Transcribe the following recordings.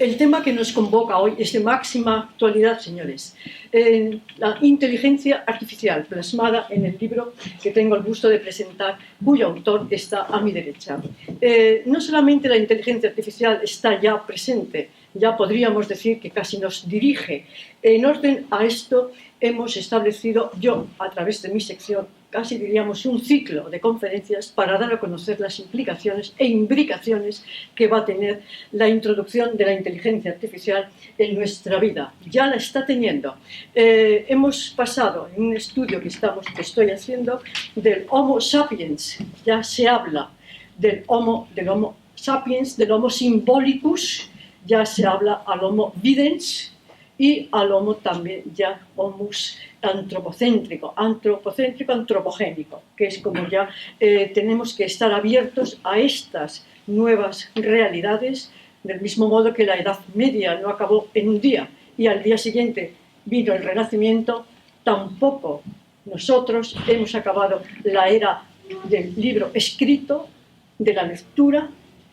El tema que nos convoca hoy es de máxima actualidad, señores. La inteligencia artificial, plasmada en el libro que tengo el gusto de presentar, cuyo autor está a mi derecha. No solamente la inteligencia artificial está ya presente, ya podríamos decir que casi nos dirige. En orden a esto hemos establecido, yo a través de mi sección, casi diríamos un ciclo de conferencias para dar a conocer las implicaciones e imbricaciones que va a tener la introducción de la inteligencia artificial en nuestra vida. Ya la está teniendo. Hemos pasado en un estudio que estoy haciendo del Homo sapiens, ya se habla del Homo sapiens, del Homo symbolicus, ya se habla al Homo videns, y al Homo también ya Homus antropocéntrico, antropogénico, que es como ya tenemos que estar abiertos a estas nuevas realidades, del mismo modo que la Edad Media no acabó en un día y al día siguiente vino el Renacimiento, tampoco nosotros hemos acabado la era del libro escrito, de la lectura,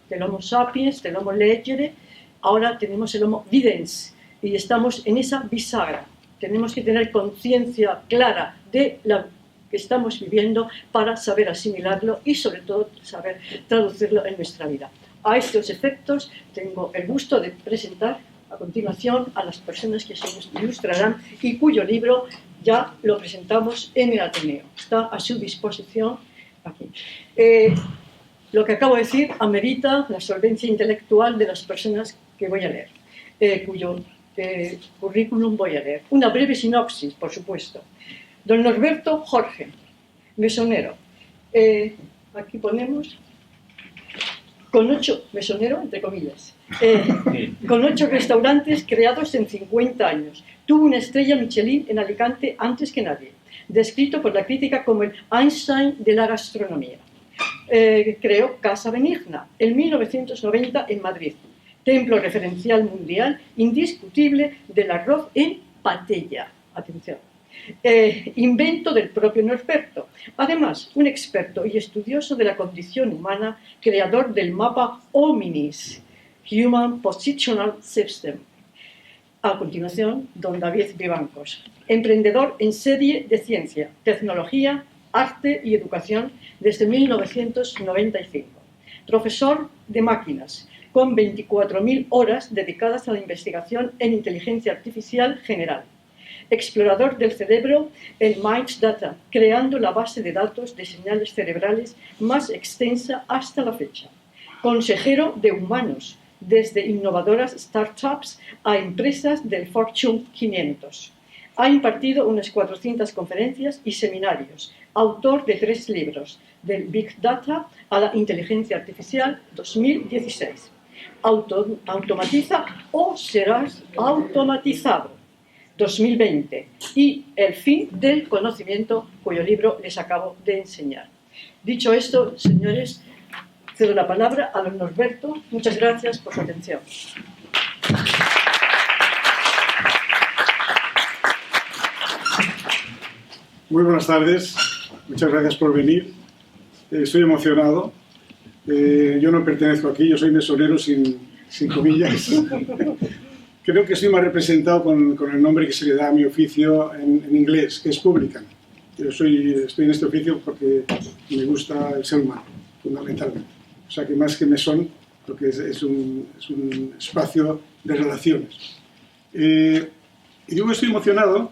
del Homo sapiens, del Homo legere. Ahora tenemos el Homo videns, y estamos en esa bisagra. Tenemos que tener conciencia clara de lo que estamos viviendo para saber asimilarlo y sobre todo saber traducirlo en nuestra vida. A estos efectos tengo el gusto de presentar a continuación a las personas que se ilustrarán y cuyo libro ya lo presentamos en el Ateneo. Está a su disposición aquí. Lo que acabo de decir amerita la solvencia intelectual de las personas que voy a leer, cuyo currículum voy a leer. Una breve sinopsis, por supuesto. Don Norberto Jorge, mesonero. Aquí ponemos con 8, mesonero entre comillas, con 8 restaurantes creados en 50 años. Tuvo una estrella Michelin en Alicante antes que nadie, descrito por la crítica como el Einstein de la gastronomía. Creó Casa Benigna en 1990 en Madrid, templo referencial mundial indiscutible del arroz en patella. Atención. Invento del propio Norberto. Además, un experto y estudioso de la condición humana, creador del mapa Hominis, Human Positional System. A continuación, don David Vivancos, emprendedor en serie de ciencia, tecnología, arte y educación desde 1995. Profesor de máquinas, con 24.000 horas dedicadas a la investigación en inteligencia artificial general. Explorador del cerebro en MindData, creando la base de datos de señales cerebrales más extensa hasta la fecha. Consejero de humanos, desde innovadoras startups a empresas del Fortune 500. Ha impartido unas 400 conferencias y seminarios. Autor de 3 libros, del Big Data a la inteligencia artificial 2016. Automatiza o serás automatizado 2020 y El fin del conocimiento, cuyo libro les acabo de enseñar. Dicho esto, señores, cedo la palabra a don Norberto. Muchas gracias por su atención. Muy buenas tardes, muchas gracias por venir. Estoy emocionado. Yo no pertenezco aquí, yo soy mesonero sin comillas. Creo que estoy más representado con el nombre que se le da a mi oficio en inglés, que es publican. Yo estoy en este oficio porque me gusta el ser humano, fundamentalmente. O sea que más que mesón, lo que es un espacio de relaciones. Y digo que estoy emocionado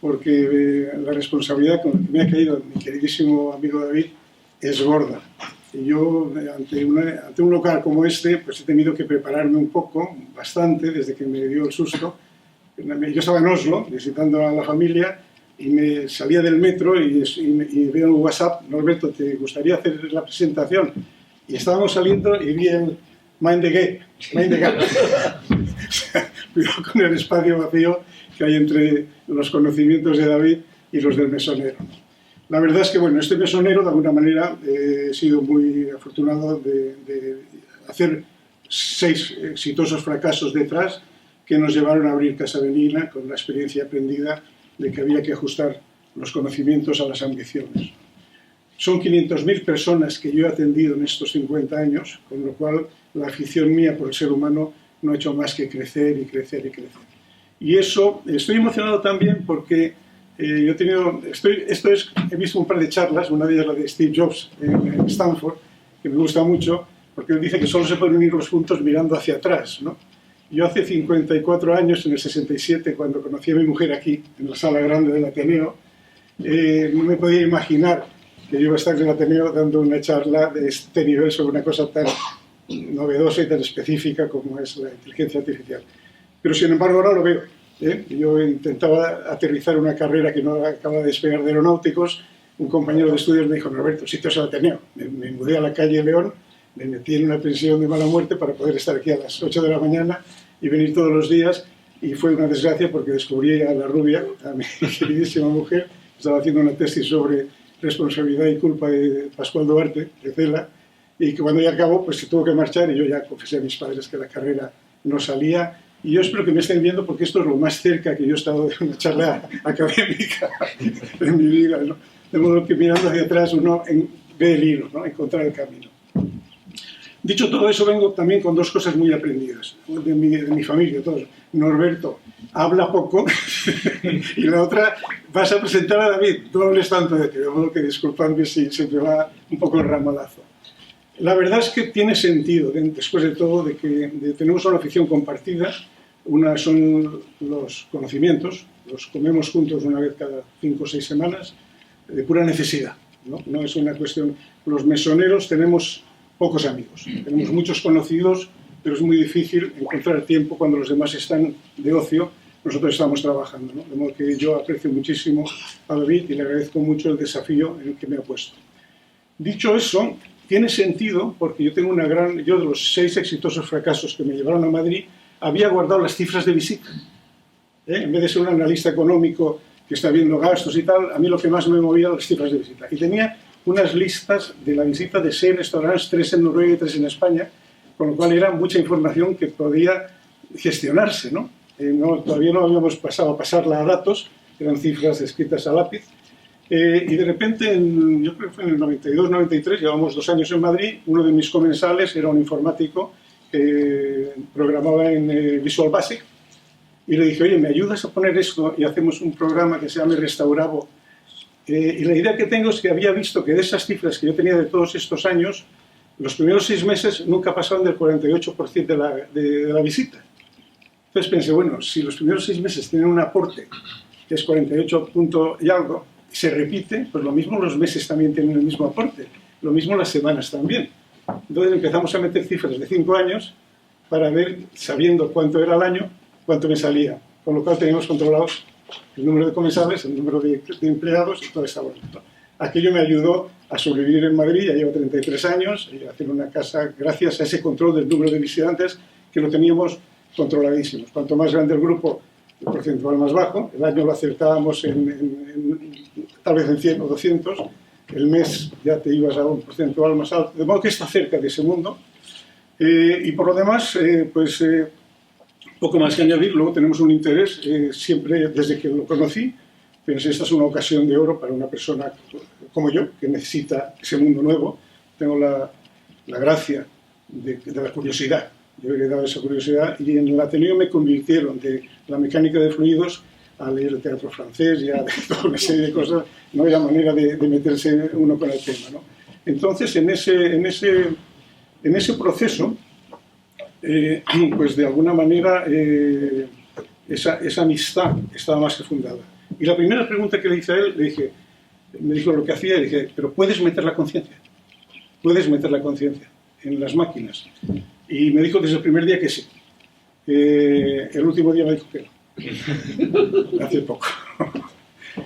porque la responsabilidad con la que me ha caído mi queridísimo amigo David es gorda. Y yo, ante un local como este, pues he tenido que prepararme un poco, bastante, desde que me dio el susto. Yo estaba en Oslo, visitando a la familia, y me salía del metro y veo en WhatsApp: Norberto, ¿te gustaría hacer la presentación? Y estábamos saliendo y vi el Mind the Gap. Cuidado con el espacio vacío que hay entre los conocimientos de David y los del mesonero. La verdad es que, bueno, este mesonero, de alguna manera, he sido muy afortunado de hacer 6 exitosos fracasos detrás que nos llevaron a abrir Casa Benigna con la experiencia aprendida de que había que ajustar los conocimientos a las ambiciones. Son 500.000 personas que yo he atendido en estos 50 años, con lo cual la afición mía por el ser humano no ha hecho más que crecer y crecer y crecer. Y eso, estoy emocionado también porque yo he tenido, he visto un par de charlas, una de ellas la de Steve Jobs en Stanford, que me gusta mucho, porque él dice que solo se pueden unir los puntos mirando hacia atrás, ¿no? Yo hace 54 años, en el 67, cuando conocí a mi mujer aquí, en la sala grande del Ateneo, no me podía imaginar que yo iba a estar en el Ateneo dando una charla de este nivel sobre una cosa tan novedosa y tan específica como es la inteligencia artificial. Pero sin embargo ahora lo veo. Yo intentaba aterrizar una carrera que no acaba de despegar de aeronáuticos. Un compañero de estudios me dijo: Roberto, si te vas al Ateneo. Me mudé a la calle León, me metí en una pensión de mala muerte para poder estar aquí a las 8 de la mañana y venir todos los días, y fue una desgracia porque descubrí a la rubia, a mi queridísima mujer. Estaba haciendo una tesis sobre responsabilidad y culpa de Pascual Duarte, de Cela, y que cuando ya acabó, pues se tuvo que marchar, y yo ya confesé a mis padres que la carrera no salía. Y yo espero que me estén viendo, porque esto es lo más cerca que yo he estado de una charla académica en mi vida, ¿no? De modo que mirando hacia atrás uno ve el hilo, ¿no? Encontrar el camino. Dicho todo eso, vengo también con dos cosas muy aprendidas de mi familia, todos. Norberto habla poco y la otra, vas a presentar a David, no hables tanto de ti, de modo que disculpadme si se me va un poco el ramalazo. La verdad es que tiene sentido, después de todo, de que tenemos una afición compartida. Una son los conocimientos, los comemos juntos una vez cada 5 o 6 semanas, de pura necesidad, ¿no? No es una cuestión. Los mesoneros tenemos pocos amigos, tenemos muchos conocidos, pero es muy difícil encontrar tiempo cuando los demás están de ocio. Nosotros estamos trabajando, ¿no? De modo que yo aprecio muchísimo a David y le agradezco mucho el desafío en el que me ha puesto. Dicho eso, tiene sentido porque yo de los 6 exitosos fracasos que me llevaron a Madrid, había guardado las cifras de visita. En vez de ser un analista económico que está viendo gastos y tal, a mí lo que más me movía eran las cifras de visita. Y tenía unas listas de la visita de 6 restaurantes, 3 en Noruega y 3 en España, con lo cual era mucha información que podía gestionarse, ¿no? Todavía no habíamos pasado a pasarla a datos, eran cifras escritas a lápiz. Y de repente, yo creo que fue en el 92-93, llevamos 2 años en Madrid, uno de mis comensales era un informático que programaba en Visual Basic, y le dije: oye, ¿me ayudas a poner esto? Y hacemos un programa que se llama Restauravo. Y la idea que tengo es que había visto que de esas cifras que yo tenía de todos estos años, los primeros 6 meses nunca pasaron del 48% de la visita. Entonces pensé, bueno, si los primeros 6 meses tienen un aporte que es 48 punto y algo, se repite, pues lo mismo los meses también tienen el mismo aporte, lo mismo las semanas también. Entonces empezamos a meter cifras de 5 años para ver, sabiendo cuánto era el año, cuánto me salía. Con lo cual teníamos controlados el número de comensales, el número de empleados y todo está bonito. Aquello me ayudó a sobrevivir en Madrid, ya llevo 33 años, y a hacer una casa gracias a ese control del número de visitantes que lo teníamos controladísimos. Cuanto más grande el grupo, el porcentual más bajo. El año lo acertábamos tal vez en 100 o 200. El mes ya te ibas a un porcentual más alto. De modo que está cerca de ese mundo. Y por lo demás, poco más que añadir. Luego tenemos un interés, siempre desde que lo conocí, pensé, esta es una ocasión de oro para una persona como yo, que necesita ese mundo nuevo. Tengo la gracia de la curiosidad. Yo he heredado esa curiosidad, y en el Ateneo me convirtieron de la mecánica de fluidos a leer el teatro francés y a toda una serie de cosas. No había manera de meterse uno con el tema, ¿no? Entonces, en ese proceso, pues de alguna manera esa amistad estaba más que fundada. Y la primera pregunta que le hice a él, me dijo lo que hacía, y dije: pero puedes meter la conciencia en las máquinas. Y me dijo desde el primer día que sí. El último día me dijo que no. Hace poco.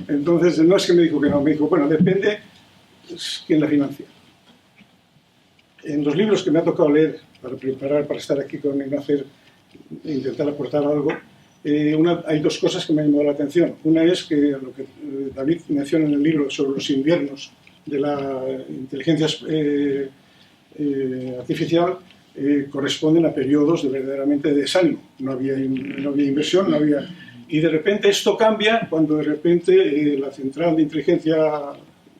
Entonces, no es que me dijo que no, me dijo, bueno, depende quién la financia. En los libros que me ha tocado leer para preparar, para estar aquí con Ignacio, intentar aportar algo, hay 2 cosas que me han llamado la atención. Una es que lo que David menciona en el libro sobre los inviernos de la inteligencia artificial, corresponden a periodos verdaderamente de desánimo. No había inversión, y de repente esto cambia cuando de repente la Central de Inteligencia,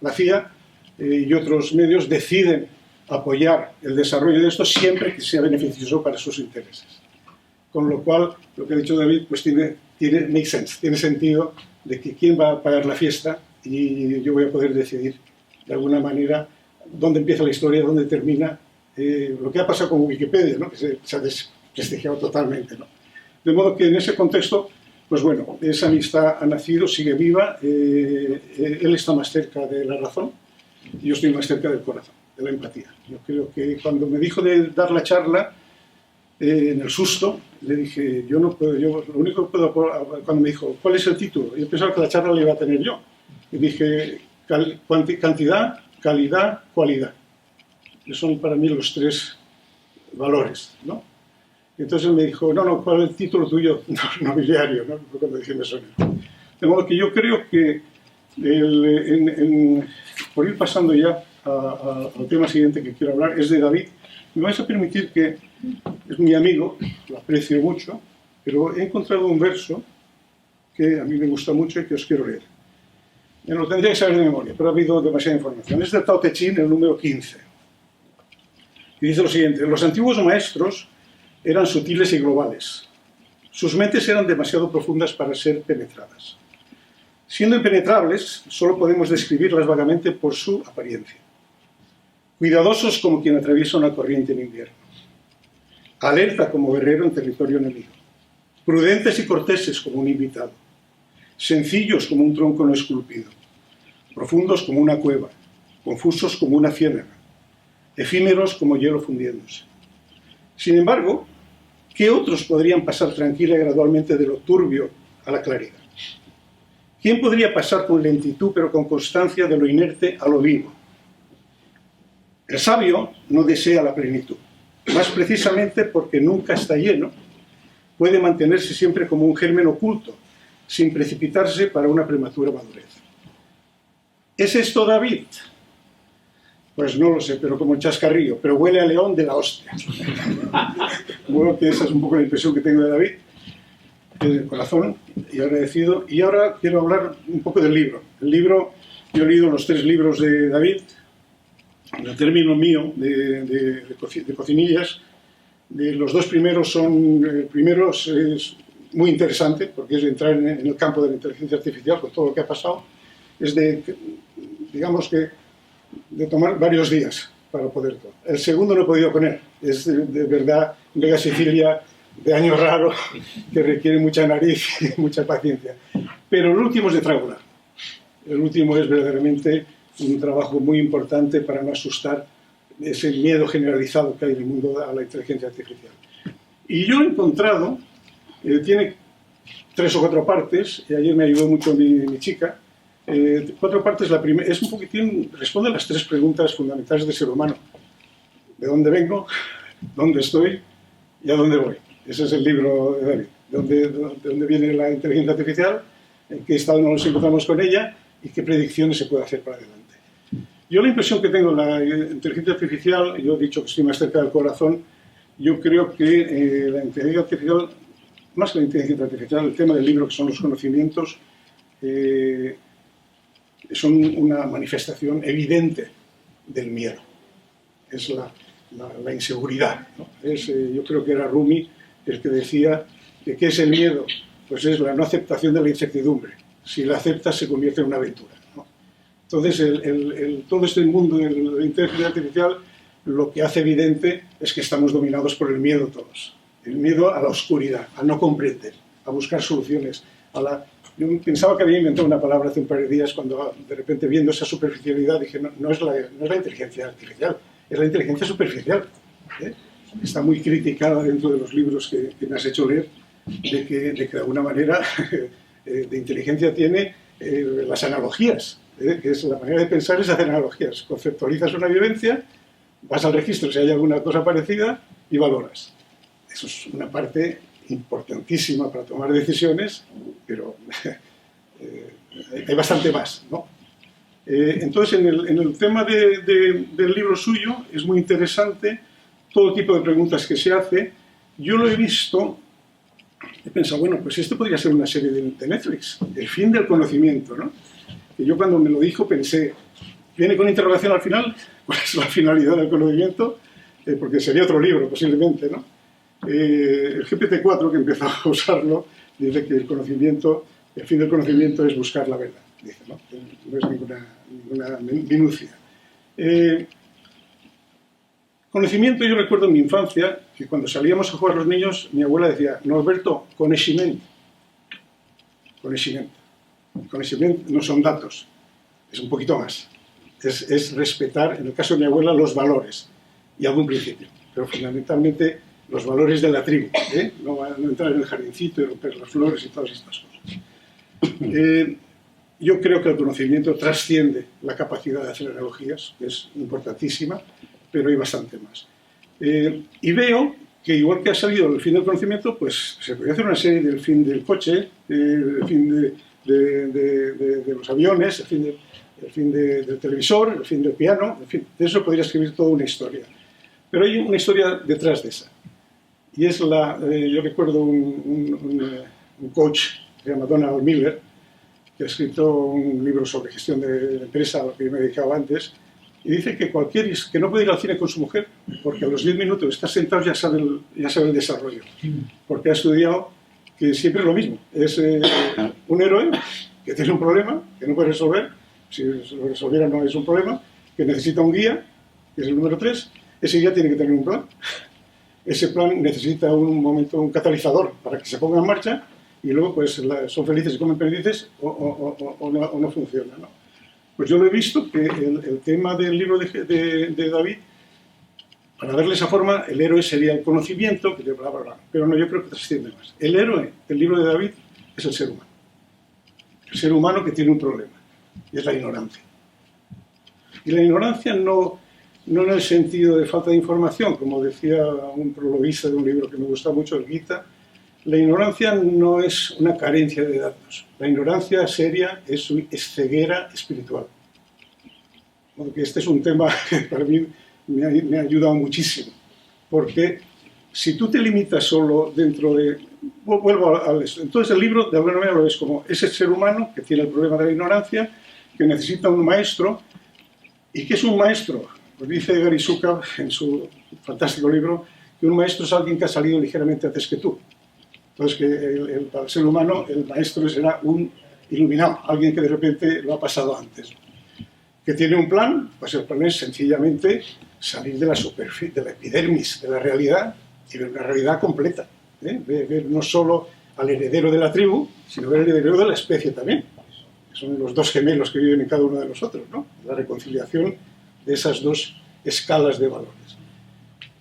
la CIA, y otros medios deciden apoyar el desarrollo de esto siempre que sea beneficioso para sus intereses. Con lo cual, lo que ha dicho David, pues make sense, tiene sentido de que quién va a pagar la fiesta y yo voy a poder decidir de alguna manera dónde empieza la historia, dónde termina, lo que ha pasado con Wikipedia, ¿no? Que se ha desprestigiado totalmente, ¿no? De modo que en ese contexto, pues bueno, esa amistad ha nacido, sigue viva, él está más cerca de la razón y yo estoy más cerca del corazón, de la empatía. Yo creo que cuando me dijo de dar la charla, en el susto, le dije, yo no puedo, lo único que puedo, cuando me dijo, ¿cuál es el título? Yo pensaba que la charla la iba a tener yo. Y dije, cantidad, calidad, cualidad. Que son para mí los 3 valores, ¿no? Y entonces me dijo, no, ¿cuál es el título tuyo nobiliario? ¿No? Cuando dije mesonero. De modo que yo creo que, por ir pasando ya al tema siguiente que quiero hablar, es de David. Me vais a permitir que es mi amigo, lo aprecio mucho, pero he encontrado un verso que a mí me gusta mucho y que os quiero leer. Me lo tendría que saber de memoria, pero ha habido demasiada información. Es de Tao Te Ching, el número 15. Y dice lo siguiente: los antiguos maestros eran sutiles y globales. Sus mentes eran demasiado profundas para ser penetradas. Siendo impenetrables, solo podemos describirlas vagamente por su apariencia. Cuidadosos como quien atraviesa una corriente en invierno. Alerta como guerrero en territorio enemigo. Prudentes y corteses como un invitado. Sencillos como un tronco no esculpido. Profundos como una cueva. Confusos como una ciénaga. Efímeros como hielo fundiéndose. Sin embargo, ¿qué otros podrían pasar tranquila y gradualmente de lo turbio a la claridad? ¿Quién podría pasar con lentitud pero con constancia de lo inerte a lo vivo? El sabio no desea la plenitud, más precisamente porque nunca está lleno, puede mantenerse siempre como un germen oculto, sin precipitarse para una prematura madurez. ¿Es esto David? Pues no lo sé, pero como el chascarrillo, pero huele a león de la hostia. Bueno, que esa es un poco la impresión que tengo de David, del corazón, y agradecido. Y ahora quiero hablar un poco del libro. El libro, yo he leído los 3 libros de David, en el término mío de cocinillas. Los 2 primeros son, el primero es muy interesante, porque es de entrar en el campo de la inteligencia artificial, con todo lo que ha pasado. Es digamos que, de tomar varios días para poder todo. El segundo no he podido poner, es de verdad Vega Sicilia, de año raro, que requiere mucha nariz y mucha paciencia. Pero el último es de tragular. El último es verdaderamente un trabajo muy importante para no asustar ese miedo generalizado que hay en el mundo a la inteligencia artificial. Y yo he encontrado, tiene 3 o 4 partes, y ayer me ayudó mucho mi chica, 4 partes. La primera es un poquitín, responde a las 3 preguntas fundamentales del ser humano: ¿de dónde vengo? ¿Dónde estoy? ¿Y a dónde voy? Ese es el libro de David. ¿De dónde viene la inteligencia artificial? ¿En qué estado nos encontramos con ella? ¿Y qué predicciones se puede hacer para adelante? Yo la impresión que tengo de la inteligencia artificial, yo he dicho que estoy más cerca del corazón, yo creo que la inteligencia artificial, más que la inteligencia artificial, el tema del libro, que son los conocimientos, son una manifestación evidente del miedo. Es la inseguridad, ¿no? Yo creo que era Rumi el que decía que ¿qué es el miedo? Pues es la no aceptación de la incertidumbre. Si la aceptas, se convierte en una aventura, ¿no? Entonces, todo este mundo de la inteligencia artificial lo que hace evidente es que estamos dominados por el miedo todos. El miedo a la oscuridad, a no comprender, a buscar soluciones. Yo pensaba que había inventado una palabra hace un par de días cuando de repente, viendo esa superficialidad, dije, no es la inteligencia artificial, es la inteligencia superficial. Está muy criticada dentro de los libros que me has hecho leer, de que de alguna manera de inteligencia tiene las analogías, que es la manera de pensar, es hacer analogías. Conceptualizas una vivencia, vas al registro si hay alguna cosa parecida y valoras. Eso es una parte importantísima para tomar decisiones, pero hay bastante más, ¿no? Entonces, en el tema del libro suyo es muy interesante todo tipo de preguntas que se hace. Yo lo he visto, he pensado, bueno, pues esto podría ser una serie de Netflix, El fin del conocimiento, ¿no? Que yo cuando me lo dijo pensé, ¿viene con interrogación al final? ¿Cuál es la finalidad del conocimiento? Porque sería otro libro posiblemente, ¿no? El GPT-4, que empezó a usarlo, dice que el fin del conocimiento es buscar la verdad. Dice, ¿no? No es ninguna minucia. Conocimiento, yo recuerdo en mi infancia que cuando salíamos a jugar los niños, mi abuela decía, Norberto, coneixement. Coneixement. Coneixement no son datos, es un poquito más. Es respetar, en el caso de mi abuela, los valores y algún principio, pero fundamentalmente los valores de la tribu, ¿eh? No entrar en el jardincito y romper las flores y todas estas cosas. Yo creo que el conocimiento trasciende la capacidad de hacer analogías, que es importantísima, pero hay bastante más. Y veo que igual que ha salido el fin del conocimiento, pues se podría hacer una serie del fin del coche, el fin de los aviones, el fin del televisor, el fin del piano, en fin, de eso podría escribir toda una historia. Pero hay una historia detrás de esa. Y es yo recuerdo un coach que se llama Donald Miller, que ha escrito un libro sobre gestión de la empresa, a lo que yo me dedicaba antes, y dice que que no puede ir al cine con su mujer, porque a los 10 minutos está sentado ya sabe el desarrollo, porque ha estudiado que siempre es lo mismo, es un héroe que tiene un problema, que no puede resolver, si lo resolviera no es un problema, que necesita un guía, que es el número 3, ese guía tiene que tener un plan, ese plan necesita un catalizador para que se ponga en marcha, y luego pues son felices y comen perdices o no funciona, ¿no? Pues yo lo he visto que el tema del libro de David, para darle esa forma, el héroe sería el conocimiento, bla, bla, bla, pero no, yo creo que trasciende más. El héroe del libro de David es el ser humano. El ser humano que tiene un problema, y es la ignorancia. Y la ignorancia no en el sentido de falta de información, como decía un prologuista de un libro que me gusta mucho, el Gita. La ignorancia no es una carencia de datos. La ignorancia seria es ceguera espiritual. Porque este es un tema que para mí me ha ayudado muchísimo. Porque si tú te limitas solo dentro de... Vuelvo a esto. Entonces el libro de alguna manera lo ves como ese ser humano que tiene el problema de la ignorancia, que necesita un maestro. ¿Y qué es un maestro? Pues dice Gary Zukav en su fantástico libro que un maestro es alguien que ha salido ligeramente antes que tú. Entonces, que para el ser humano el maestro será un iluminado, alguien que de repente lo ha pasado antes. ¿Que tiene un plan? Pues el plan es sencillamente salir de la superficie, de la epidermis, de la realidad, y ver una realidad completa. Ver no solo al heredero de la tribu, sino ver al heredero de la especie también. Son los dos gemelos que viven en cada uno de nosotros, ¿no? La reconciliación de esas dos escalas de valores.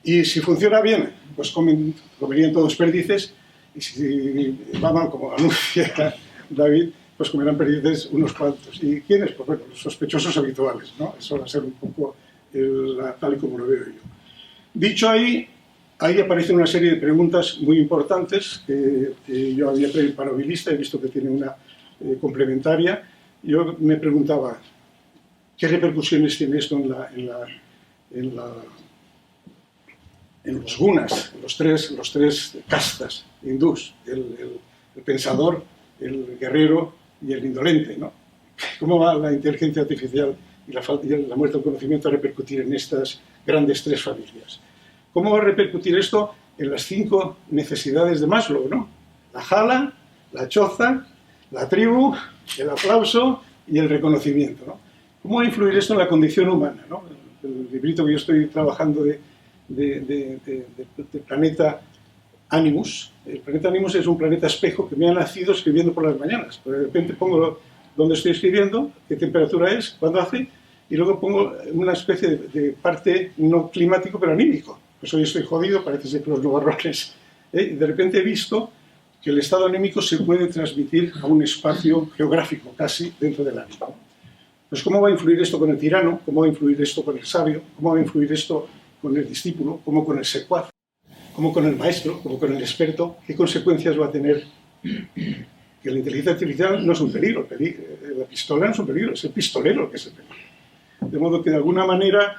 Y si funciona bien, pues comerían todos perdices. Y si va mal, como anuncia David, pues comerán perdices unos cuantos. ¿Y quiénes? Pues bueno, los sospechosos habituales, ¿no? Eso va a ser un poco tal y como lo veo yo. Dicho ahí aparecen una serie de preguntas muy importantes que yo había preparado mi lista, he visto que tiene una complementaria. Yo me preguntaba, ¿qué repercusiones tiene esto en los gunas, los tres castas hindús, el pensador, el guerrero y el indolente, ¿no? ¿Cómo va la inteligencia artificial y la muerte del conocimiento a repercutir en estas grandes tres familias? ¿Cómo va a repercutir esto en las 5 necesidades de Maslow, ¿no? La jala, la choza, la tribu, el aplauso y el reconocimiento, ¿no? ¿Cómo va a influir esto en la condición humana, ¿no? El librito que yo estoy trabajando de planeta Animus. El planeta Animus es un planeta espejo que me ha nacido escribiendo por las mañanas. De repente pongo dónde estoy escribiendo, qué temperatura es, cuándo hace, y luego pongo una especie de parte no climático, pero anímico. Pues hoy estoy jodido, parece ser que los nubarrones. Y de repente he visto que el estado anímico se puede transmitir a un espacio geográfico, casi, dentro del ánimo. Pues ¿cómo va a influir esto con el tirano? ¿Cómo va a influir esto con el sabio? ¿Cómo va a influir esto con el discípulo? ¿Cómo con el secuaz? ¿Cómo con el maestro? ¿Cómo con el experto? ¿Qué consecuencias va a tener? Que la inteligencia artificial no es un peligro, la pistola no es un peligro, es el pistolero el que es el peligro. De modo que de alguna manera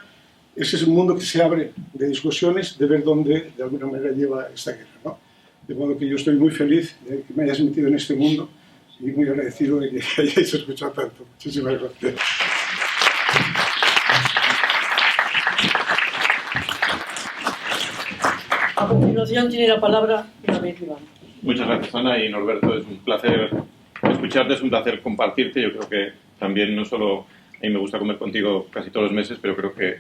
ese es un mundo que se abre de discusiones, de ver dónde de alguna manera lleva esta guerra, ¿no? De modo que yo estoy muy feliz de que me hayas metido en este mundo y muy agradecido de que hayáis escuchado tanto. Muchísimas gracias. A continuación tiene la palabra David Iván. Muchas gracias, Ana y Norberto. Es un placer escucharte, es un placer compartirte. Yo creo que también no solo a mí me gusta comer contigo casi todos los meses, pero creo que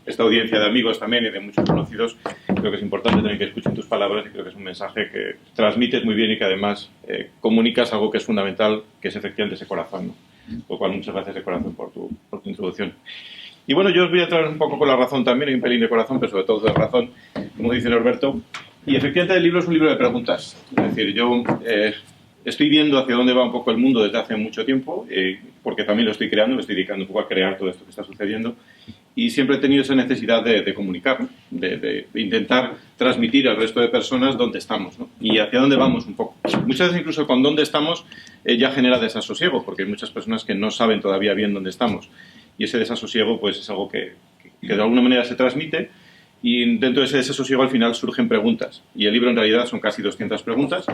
esta audiencia de amigos también y de muchos conocidos, creo que es importante también que escuchen tus palabras y creo que es un mensaje que transmites muy bien y que además comunicas algo que es fundamental, que es efectivamente ese corazón, ¿no? Por lo cual, muchas gracias de corazón por tu introducción. Y bueno, yo os voy a traer un poco con la razón también, hay un pelín de corazón, pero sobre todo de razón, como dice Norberto. Y efectivamente el libro es un libro de preguntas. Es decir, yo estoy viendo hacia dónde va un poco el mundo desde hace mucho tiempo, porque también lo estoy creando, me estoy dedicando un poco a crear todo esto que está sucediendo. Y siempre he tenido esa necesidad de comunicar, ¿no? de intentar transmitir al resto de personas dónde estamos, ¿no? Y hacia dónde vamos un poco. Muchas veces incluso con dónde estamos ya genera desasosiego, porque hay muchas personas que no saben todavía bien dónde estamos. Y ese desasosiego pues es algo que de alguna manera se transmite y dentro de ese desasosiego al final surgen preguntas. Y el libro en realidad son casi 200 preguntas,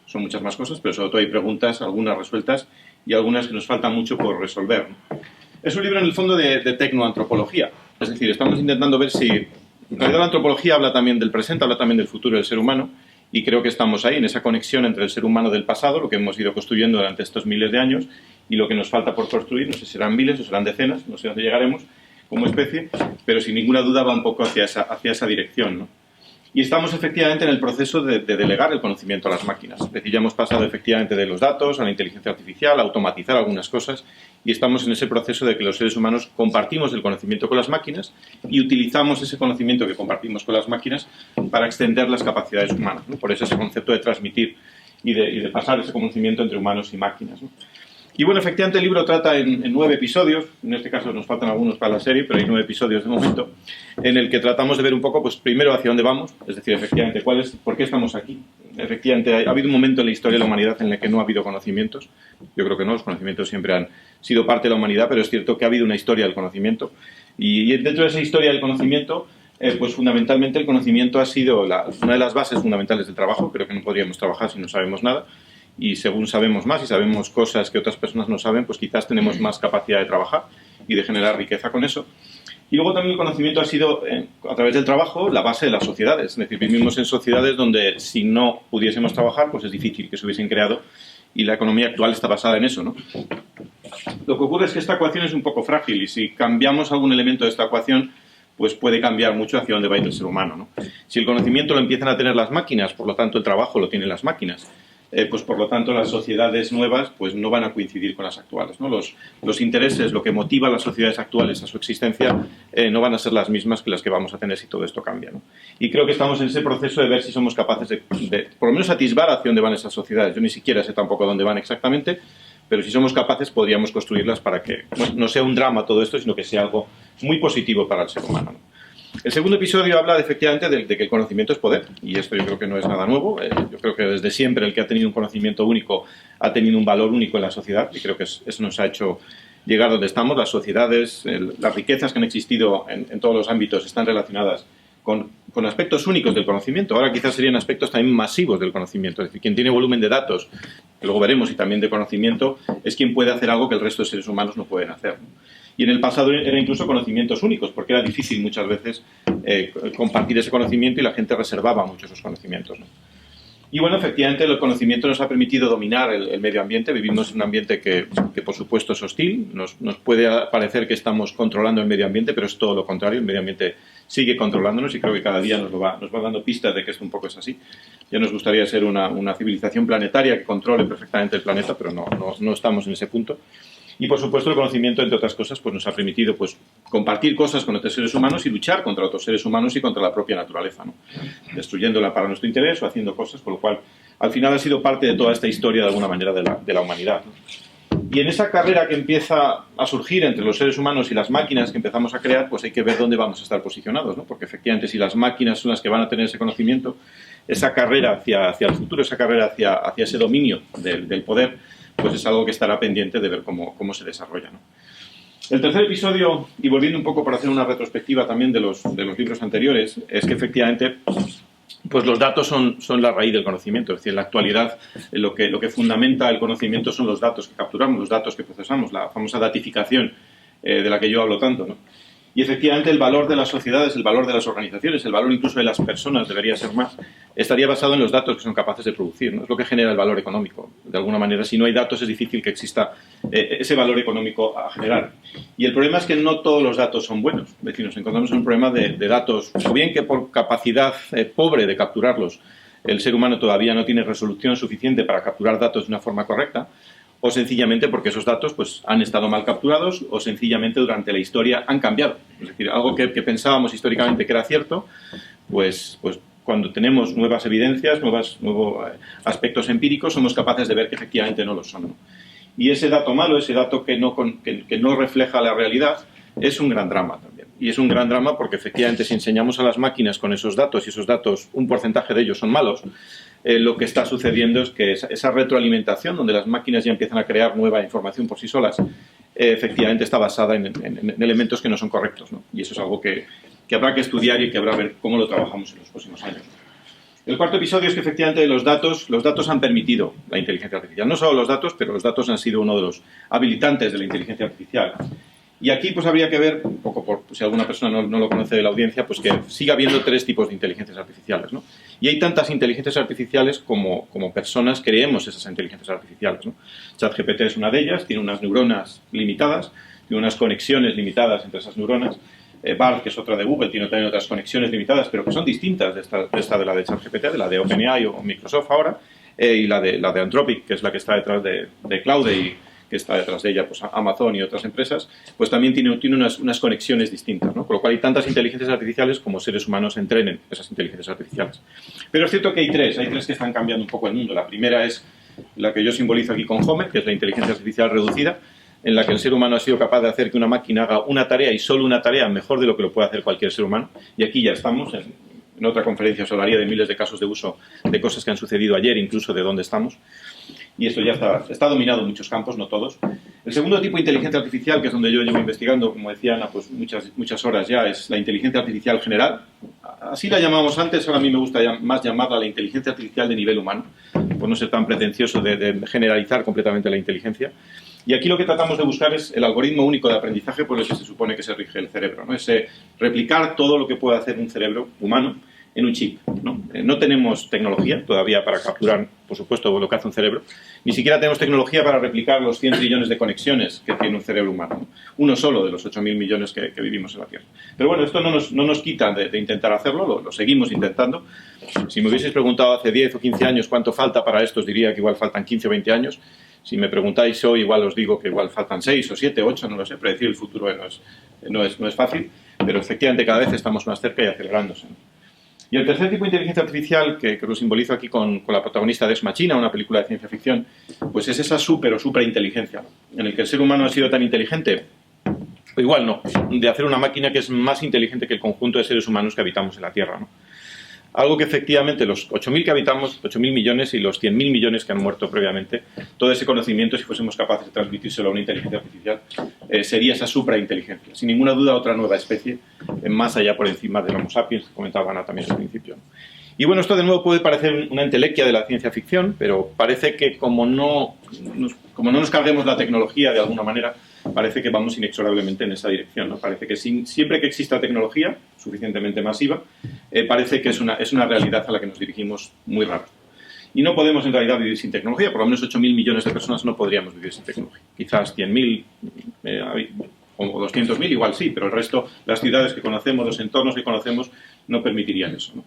son muchas más cosas, pero sobre todo hay preguntas, algunas resueltas y algunas que nos falta mucho por resolver, ¿no? Es un libro en el fondo de tecnoantropología, es decir, estamos intentando ver si... En realidad la antropología habla también del presente, habla también del futuro del ser humano y creo que estamos ahí en esa conexión entre el ser humano del pasado, lo que hemos ido construyendo durante estos miles de años y lo que nos falta por construir, no sé si serán miles o serán decenas, no sé dónde llegaremos como especie, pero sin ninguna duda va un poco hacia esa dirección, ¿no? Y estamos efectivamente en el proceso de delegar el conocimiento a las máquinas. Es decir, ya hemos pasado efectivamente de los datos a la inteligencia artificial, a automatizar algunas cosas y estamos en ese proceso de que los seres humanos compartimos el conocimiento con las máquinas y utilizamos ese conocimiento que compartimos con las máquinas para extender las capacidades humanas, ¿no? Por eso ese concepto de transmitir y de pasar ese conocimiento entre humanos y máquinas, ¿no? Y bueno, efectivamente el libro trata en 9 episodios, en este caso nos faltan algunos para la serie, pero hay 9 episodios de momento, en el que tratamos de ver un poco, pues primero hacia dónde vamos, es decir, efectivamente, por qué estamos aquí. Efectivamente, ha habido un momento en la historia de la humanidad en el que no ha habido conocimientos. Yo creo que no, los conocimientos siempre han sido parte de la humanidad, pero es cierto que ha habido una historia del conocimiento. Y dentro de esa historia del conocimiento, pues fundamentalmente el conocimiento ha sido una de las bases fundamentales del trabajo. Creo que no podríamos trabajar si no sabemos nada. Y según sabemos más y sabemos cosas que otras personas no saben, pues quizás tenemos más capacidad de trabajar y de generar riqueza con eso. Y luego también el conocimiento ha sido, a través del trabajo, la base de las sociedades. Es decir, vivimos en sociedades donde si no pudiésemos trabajar, pues es difícil que se hubiesen creado y la economía actual está basada en eso, ¿no? Lo que ocurre es que esta ecuación es un poco frágil y si cambiamos algún elemento de esta ecuación, pues puede cambiar mucho hacia dónde va a ir el ser humano, ¿no? Si el conocimiento lo empiezan a tener las máquinas, por lo tanto el trabajo lo tienen las máquinas, pues por lo tanto las sociedades nuevas pues no van a coincidir con las actuales, ¿no? Los intereses, lo que motiva a las sociedades actuales a su existencia no van a ser las mismas que las que vamos a tener si todo esto cambia, ¿no? Y creo que estamos en ese proceso de ver si somos capaces de por lo menos atisbar hacia dónde van esas sociedades. Yo ni siquiera sé tampoco dónde van exactamente, pero si somos capaces podríamos construirlas para que no sea un drama todo esto, sino que sea algo muy positivo para el ser humano, ¿no? El segundo episodio habla efectivamente de que el conocimiento es poder, y esto yo creo que no es nada nuevo. Yo creo que desde siempre el que ha tenido un conocimiento único ha tenido un valor único en la sociedad, y creo que eso nos ha hecho llegar donde estamos. Las sociedades, las riquezas que han existido en todos los ámbitos están relacionadas con aspectos únicos del conocimiento. Ahora quizás serían aspectos también masivos del conocimiento, es decir, quien tiene volumen de datos, que luego veremos, y también de conocimiento, es quien puede hacer algo que el resto de seres humanos no pueden hacer, ¿no? Y en el pasado eran incluso conocimientos únicos, porque era difícil muchas veces compartir ese conocimiento y la gente reservaba mucho esos conocimientos, ¿no? Y bueno, efectivamente el conocimiento nos ha permitido dominar el medio ambiente. Vivimos en un ambiente que por supuesto es hostil. Nos puede parecer que estamos controlando el medio ambiente, pero es todo lo contrario. El medio ambiente sigue controlándonos y creo que cada día nos va dando pistas de que esto un poco es así. Ya nos gustaría ser una civilización planetaria que controle perfectamente el planeta, pero no estamos en ese punto. Y por supuesto el conocimiento, entre otras cosas, pues nos ha permitido pues compartir cosas con otros seres humanos y luchar contra otros seres humanos y contra la propia naturaleza, ¿no? Destruyéndola para nuestro interés o haciendo cosas, con lo cual al final ha sido parte de toda esta historia de alguna manera de la humanidad, ¿no? Y en esa carrera que empieza a surgir entre los seres humanos y las máquinas que empezamos a crear, pues hay que ver dónde vamos a estar posicionados, ¿no? Porque efectivamente si las máquinas son las que van a tener ese conocimiento, esa carrera hacia el futuro, esa carrera hacia ese dominio del poder, pues es algo que estará pendiente de ver cómo se desarrolla, ¿no? El tercer episodio, y volviendo un poco para hacer una retrospectiva también de los libros anteriores, es que efectivamente pues los datos son la raíz del conocimiento. Es decir, en la actualidad lo que fundamenta el conocimiento son los datos que capturamos, los datos que procesamos, la famosa datificación de la que yo hablo tanto, ¿no? Y efectivamente el valor de las sociedades, el valor de las organizaciones, el valor incluso de las personas, debería ser más, estaría basado en los datos que son capaces de producir, ¿no? Es lo que genera el valor económico. De alguna manera, si no hay datos, es difícil que exista ese valor económico a generar. Y el problema es que no todos los datos son buenos. Es decir, nos encontramos en un problema de datos, o bien que por capacidad pobre de capturarlos, el ser humano todavía no tiene resolución suficiente para capturar datos de una forma correcta, o sencillamente porque esos datos pues, han estado mal capturados o sencillamente durante la historia han cambiado. Es decir, algo que pensábamos históricamente que era cierto, pues cuando tenemos nuevas evidencias, nuevos aspectos empíricos, somos capaces de ver que efectivamente no lo son, ¿no? Y ese dato malo, ese dato que no refleja la realidad, es un gran drama también. Y es un gran drama porque efectivamente si enseñamos a las máquinas con esos datos, y esos datos, un porcentaje de ellos son malos, lo que está sucediendo es que esa retroalimentación, donde las máquinas ya empiezan a crear nueva información por sí solas, efectivamente está basada en elementos que no son correctos, ¿no? Y eso es algo que habrá que estudiar y que habrá que ver cómo lo trabajamos en los próximos años. El cuarto episodio es que efectivamente los datos han permitido la inteligencia artificial. No solo los datos, pero los datos han sido uno de los habilitantes de la inteligencia artificial. Y aquí pues habría que ver, un poco por si alguna persona no lo conoce de la audiencia, pues que siga habiendo tres tipos de inteligencias artificiales, ¿no? Y hay tantas inteligencias artificiales como personas creemos esas inteligencias artificiales, ¿no? ChatGPT es una de ellas, tiene unas neuronas limitadas, tiene unas conexiones limitadas entre esas neuronas. BART, que es otra de Google, tiene también otras conexiones limitadas, pero que son distintas de la de ChatGPT, de la de OpenAI o Microsoft ahora, y la de Anthropic, que es la que está detrás de Claude y que está detrás de ella pues Amazon y otras empresas, pues también tiene unas conexiones distintas, ¿no? Con lo cual hay tantas inteligencias artificiales como seres humanos entrenen esas inteligencias artificiales. Pero es cierto que hay tres que están cambiando un poco el mundo. La primera es la que yo simbolizo aquí con Homer, que es la inteligencia artificial reducida, en la que el ser humano ha sido capaz de hacer que una máquina haga una tarea y solo una tarea mejor de lo que lo puede hacer cualquier ser humano. Y aquí ya estamos, en otra conferencia os hablaría de miles de casos de uso de cosas que han sucedido ayer, incluso de dónde estamos. Y esto ya está dominado en muchos campos, no todos. El segundo tipo de inteligencia artificial, que es donde yo llevo investigando, como decía Ana, pues muchas horas ya, es la inteligencia artificial general. Así la llamamos antes, ahora a mí me gusta más llamarla la inteligencia artificial de nivel humano, por no ser tan pretencioso de generalizar completamente la inteligencia. Y aquí lo que tratamos de buscar es el algoritmo único de aprendizaje por el que se supone que se rige el cerebro, ¿no? Es replicar todo lo que puede hacer un cerebro humano en un chip, ¿no? No tenemos tecnología todavía para capturar, por supuesto, lo que hace un cerebro. Ni siquiera tenemos tecnología para replicar los 100 trillones de conexiones que tiene un cerebro humano, ¿no? Uno solo de los 8.000 millones que vivimos en la Tierra. Pero bueno, esto no nos quita de intentar hacerlo, lo seguimos intentando. Si me hubieseis preguntado hace 10 o 15 años cuánto falta para esto, os diría que igual faltan 15 o 20 años. Si me preguntáis hoy, igual os digo que igual faltan 6 o 7, 8, no lo sé. Predecir el futuro no es fácil, pero efectivamente cada vez estamos más cerca y acelerándose, ¿no? Y el tercer tipo de inteligencia artificial, que lo simbolizo aquí con la protagonista de Ex Machina, una película de ciencia ficción, pues es esa superinteligencia, en el que el ser humano ha sido tan inteligente, o igual no, de hacer una máquina que es más inteligente que el conjunto de seres humanos que habitamos en la Tierra, ¿no? Algo que efectivamente los 8.000 que habitamos, 8.000 millones y los 100.000 millones que han muerto previamente, todo ese conocimiento, si fuésemos capaces de transmitírselo a una inteligencia artificial, sería esa suprainteligencia. Sin ninguna duda, otra nueva especie, más allá por encima del Homo sapiens, que comentaba Ana también al principio, ¿no? Y bueno, esto de nuevo puede parecer una entelequia de la ciencia ficción, pero parece que como no nos carguemos la tecnología de alguna manera, parece que vamos inexorablemente en esa dirección, ¿no? Parece que siempre que exista tecnología suficientemente masiva, parece que es una realidad a la que nos dirigimos muy rápido. Y no podemos en realidad vivir sin tecnología, por lo menos 8.000 millones de personas no podríamos vivir sin tecnología. Quizás 100.000 o 200.000 igual sí, pero el resto, las ciudades que conocemos, los entornos que conocemos, no permitirían eso, ¿no?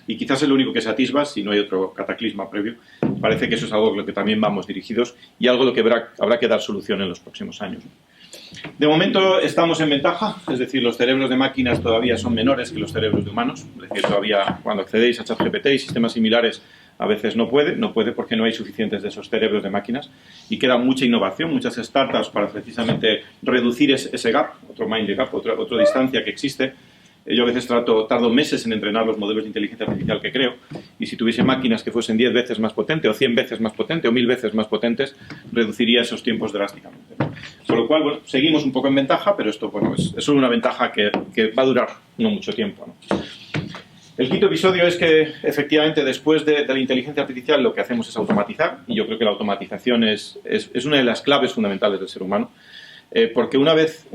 Y quizás es lo único que se atisba, si no hay otro cataclisma previo. Parece que eso es algo a lo que también vamos dirigidos y algo a lo que habrá que dar solución en los próximos años, ¿no? De momento estamos en ventaja, es decir, los cerebros de máquinas todavía son menores que los cerebros de humanos, es decir, todavía cuando accedéis a ChatGPT y sistemas similares a veces no puede porque no hay suficientes de esos cerebros de máquinas y queda mucha innovación, muchas startups para precisamente reducir ese gap, otro mind gap, otra distancia que existe. Yo a veces tardo meses en entrenar los modelos de inteligencia artificial que creo, y si tuviese máquinas que fuesen 10 veces más potentes, o 100 veces más potentes, o 1000 veces más potentes, reduciría esos tiempos drásticamente. Por lo cual, bueno, seguimos un poco en ventaja, pero esto, bueno, es solo una ventaja que va a durar no mucho tiempo, ¿no? El quinto episodio es que, efectivamente, después de la inteligencia artificial, lo que hacemos es automatizar, y yo creo que la automatización es una de las claves fundamentales del ser humano. porque una vez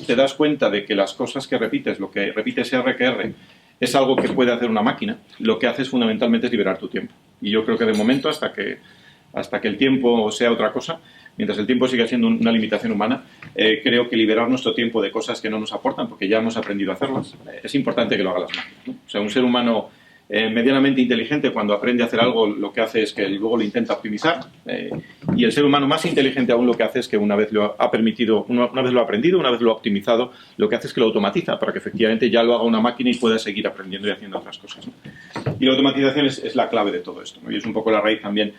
te das cuenta de que las cosas que repites, lo que repites R que R, es algo que puede hacer una máquina, lo que haces fundamentalmente es liberar tu tiempo. Y yo creo que de momento, hasta que el tiempo sea otra cosa, mientras el tiempo siga siendo una limitación humana, creo que liberar nuestro tiempo de cosas que no nos aportan, porque ya hemos aprendido a hacerlas, es importante que lo hagan las máquinas, ¿no? O sea, un ser humano medianamente inteligente, cuando aprende a hacer algo, lo que hace es que luego lo intenta optimizar, y el ser humano más inteligente aún lo que hace es que una vez lo ha permitido, una vez lo ha aprendido, una vez lo ha optimizado, lo que hace es que lo automatiza para que efectivamente ya lo haga una máquina y pueda seguir aprendiendo y haciendo otras cosas, ¿no? Y la automatización es la clave de todo esto, ¿no? Y es un poco la raíz también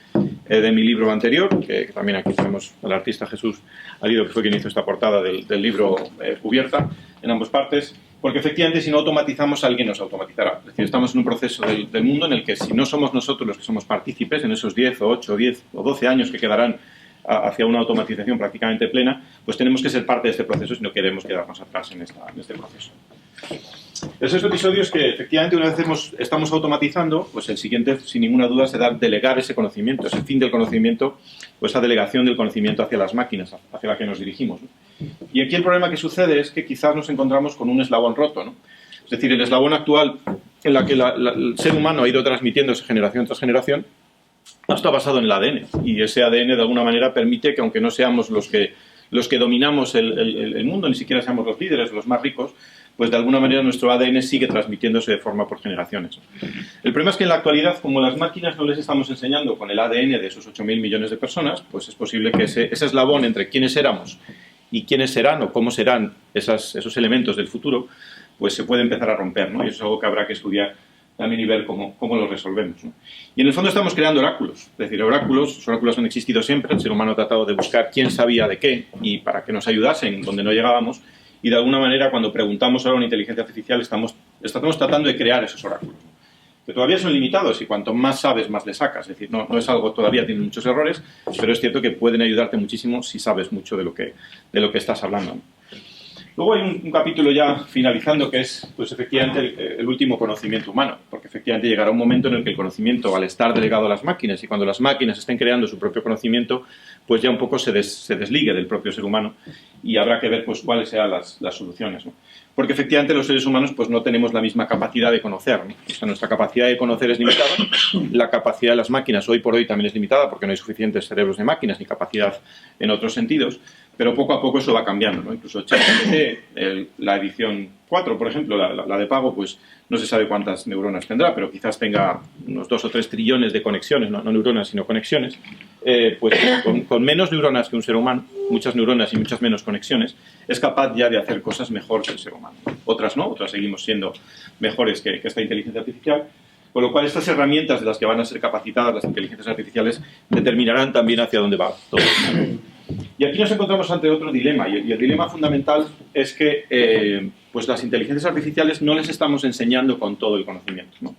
de mi libro anterior, que también aquí tenemos al artista Jesús Alido, que fue quien hizo esta portada del libro cubierta en ambas partes, porque efectivamente si no automatizamos, alguien nos automatizará. Es decir, estamos en un proceso del mundo en el que si no somos nosotros los que somos partícipes en esos 10 o 8 o 10 o 12 años que quedarán hacia una automatización prácticamente plena, pues tenemos que ser parte de este proceso si no queremos quedarnos atrás en este proceso. El sexto episodio es que efectivamente una vez estamos automatizando, pues el siguiente sin ninguna duda será delegar ese conocimiento, ese fin del conocimiento, pues esa delegación del conocimiento hacia las máquinas, hacia la que nos dirigimos, ¿no? Y aquí el problema que sucede es que quizás nos encontramos con un eslabón roto, ¿no? Es decir, el eslabón actual en la que el ser humano ha ido transmitiéndose generación tras generación, está basado en el ADN, y ese ADN de alguna manera permite que aunque no seamos los que dominamos el mundo, ni siquiera seamos los líderes, los más ricos, pues de alguna manera nuestro ADN sigue transmitiéndose de forma por generaciones. El problema es que en la actualidad, como las máquinas no les estamos enseñando con el ADN de esos 8.000 millones de personas, pues es posible que ese eslabón entre quiénes éramos y quiénes serán o cómo serán esos elementos del futuro, pues se puede empezar a romper, ¿no? Y eso es algo que habrá que estudiar también y ver cómo lo resolvemos, ¿no? Y en el fondo estamos creando oráculos. Es decir, los oráculos han existido siempre, el ser humano ha tratado de buscar quién sabía de qué y para que nos ayudasen donde no llegábamos, y de alguna manera cuando preguntamos ahora a una inteligencia artificial estamos tratando de crear esos oráculos, ¿no? Que todavía son limitados y cuanto más sabes, más le sacas. Es decir, no es algo, todavía tiene muchos errores, pero es cierto que pueden ayudarte muchísimo si sabes mucho de lo que estás hablando, ¿no? Luego hay un capítulo ya finalizando que es, pues efectivamente, el último conocimiento humano, porque efectivamente llegará un momento en el que el conocimiento, al estar delegado a las máquinas y cuando las máquinas estén creando su propio conocimiento, pues ya un poco se desligue del propio ser humano y habrá que ver pues cuáles serán las soluciones, ¿no? Porque efectivamente los seres humanos pues no tenemos la misma capacidad de conocer, ¿no? O sea, nuestra capacidad de conocer es limitada, la capacidad de las máquinas hoy por hoy también es limitada porque no hay suficientes cerebros de máquinas ni capacidad en otros sentidos, pero poco a poco eso va cambiando, ¿no? Incluso ChatGPT, la edición 4, por ejemplo, la de pago, pues no se sabe cuántas neuronas tendrá, pero quizás tenga unos 2 o 3 trillones de conexiones, no neuronas, sino conexiones, pues con menos neuronas que un ser humano, muchas neuronas y muchas menos conexiones, es capaz ya de hacer cosas mejor que el ser humano. Otras no, otras seguimos siendo mejores que esta inteligencia artificial, con lo cual estas herramientas de las que van a ser capacitadas las inteligencias artificiales determinarán también hacia dónde va todo esto. Y aquí nos encontramos ante otro dilema, y el dilema fundamental es que pues las inteligencias artificiales no les estamos enseñando con todo el conocimiento, ¿no?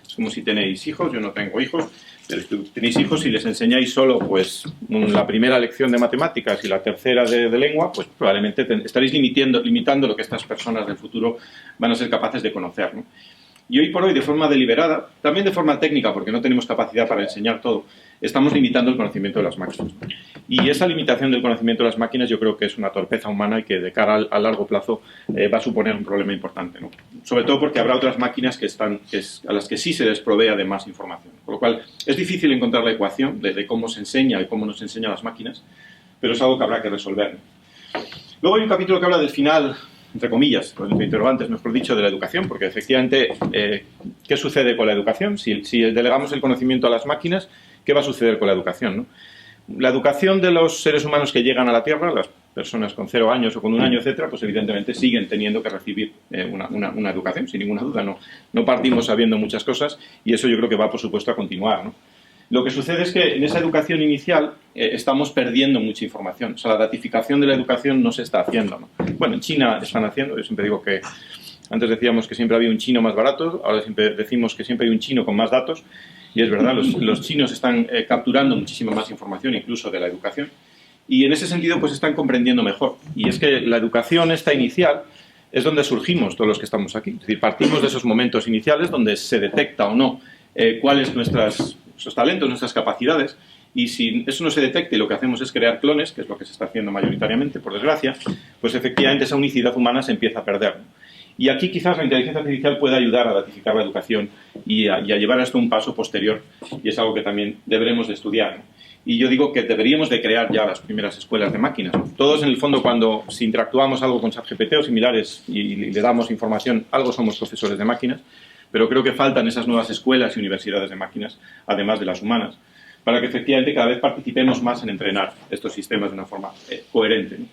Es como si tenéis hijos, yo no tengo hijos, pero si tenéis hijos y les enseñáis solo pues la primera lección de matemáticas y la tercera de lengua, pues probablemente estaréis limitando lo que estas personas del futuro van a ser capaces de conocer, ¿no? Y hoy por hoy, de forma deliberada, también de forma técnica, porque no tenemos capacidad para enseñar todo, estamos limitando el conocimiento de las máquinas. Y esa limitación del conocimiento de las máquinas yo creo que es una torpeza humana y que de cara a largo plazo va a suponer un problema importante, ¿no? Sobre todo porque habrá otras máquinas a las que sí se les provea de más información. Con lo cual, es difícil encontrar la ecuación de cómo se enseña y cómo nos enseñan las máquinas, pero es algo que habrá que resolver, ¿no? Luego hay un capítulo que habla del final, entre comillas, entre interrogantes, mejor dicho, de la educación, porque efectivamente, ¿qué sucede con la educación? Si delegamos el conocimiento a las máquinas, ¿qué va a suceder con la educación, ¿no? La educación de los seres humanos que llegan a la Tierra, las personas con 0 años o con 1 año, etcétera, pues evidentemente siguen teniendo que recibir una educación, sin ninguna duda. No partimos sabiendo muchas cosas y eso yo creo que va, por supuesto, a continuar, ¿no? Lo que sucede es que en esa educación inicial estamos perdiendo mucha información. O sea, la datificación de la educación no se está haciendo, ¿no? Bueno, en China están haciendo, yo siempre digo que antes decíamos que siempre había un chino más barato, ahora siempre decimos que siempre hay un chino con más datos, y es verdad, los chinos están capturando muchísima más información, incluso de la educación, y en ese sentido pues están comprendiendo mejor. Y es que la educación esta inicial es donde surgimos todos los que estamos aquí. Es decir, partimos de esos momentos iniciales donde se detecta o no cuáles nuestros talentos, nuestras capacidades, y si eso no se detecta y lo que hacemos es crear clones, que es lo que se está haciendo mayoritariamente, por desgracia, pues efectivamente esa unicidad humana se empieza a perder, ¿no? Y aquí quizás la inteligencia artificial puede ayudar a datificar la educación y a llevar esto un paso posterior, y es algo que también deberemos de estudiar, ¿no? Y yo digo que deberíamos de crear ya las primeras escuelas de máquinas, ¿no? Todos, en el fondo, cuando si interactuamos algo con ChatGPT o similares y le damos información, algo somos profesores de máquinas, pero creo que faltan esas nuevas escuelas y universidades de máquinas, además de las humanas, para que efectivamente cada vez participemos más en entrenar estos sistemas de una forma coherente, ¿no?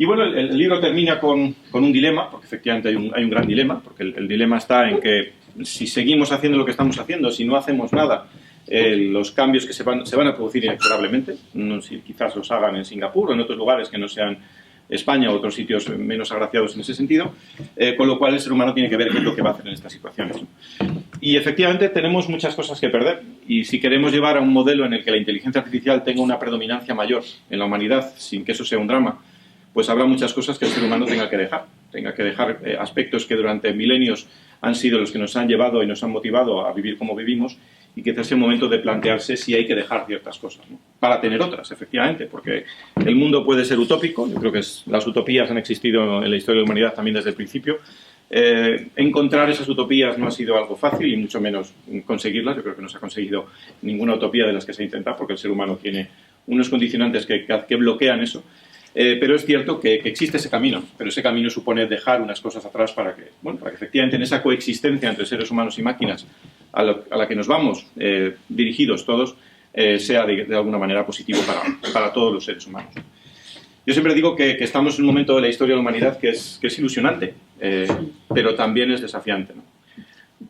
Y bueno, el libro termina con un dilema, porque efectivamente hay un gran dilema, porque el dilema está en que si seguimos haciendo lo que estamos haciendo, si no hacemos nada, los cambios que se van a producir inexorablemente, no, si quizás los hagan en Singapur o en otros lugares que no sean España o otros sitios menos agraciados en ese sentido, con lo cual el ser humano tiene que ver qué es lo que va a hacer en estas situaciones, ¿no? Y efectivamente tenemos muchas cosas que perder, y si queremos llevar a un modelo en el que la inteligencia artificial tenga una predominancia mayor en la humanidad, sin que eso sea un drama, pues habrá muchas cosas que el ser humano tenga que dejar aspectos que durante milenios han sido los que nos han llevado y nos han motivado a vivir como vivimos, y que es el momento de plantearse si hay que dejar ciertas cosas, ¿no? Para tener otras, efectivamente, porque el mundo puede ser utópico. Yo creo que las utopías han existido en la historia de la humanidad también desde el principio. Encontrar esas utopías no ha sido algo fácil, y mucho menos conseguirlas. Yo creo que no se ha conseguido ninguna utopía de las que se ha intentado, porque el ser humano tiene unos condicionantes que bloquean eso. Pero es cierto que existe ese camino, pero ese camino supone dejar unas cosas atrás para que efectivamente en esa coexistencia entre seres humanos y máquinas a la que nos vamos dirigidos todos, sea de alguna manera positivo para todos los seres humanos. Yo siempre digo que estamos en un momento de la historia de la humanidad que es ilusionante, pero también es desafiante, ¿no?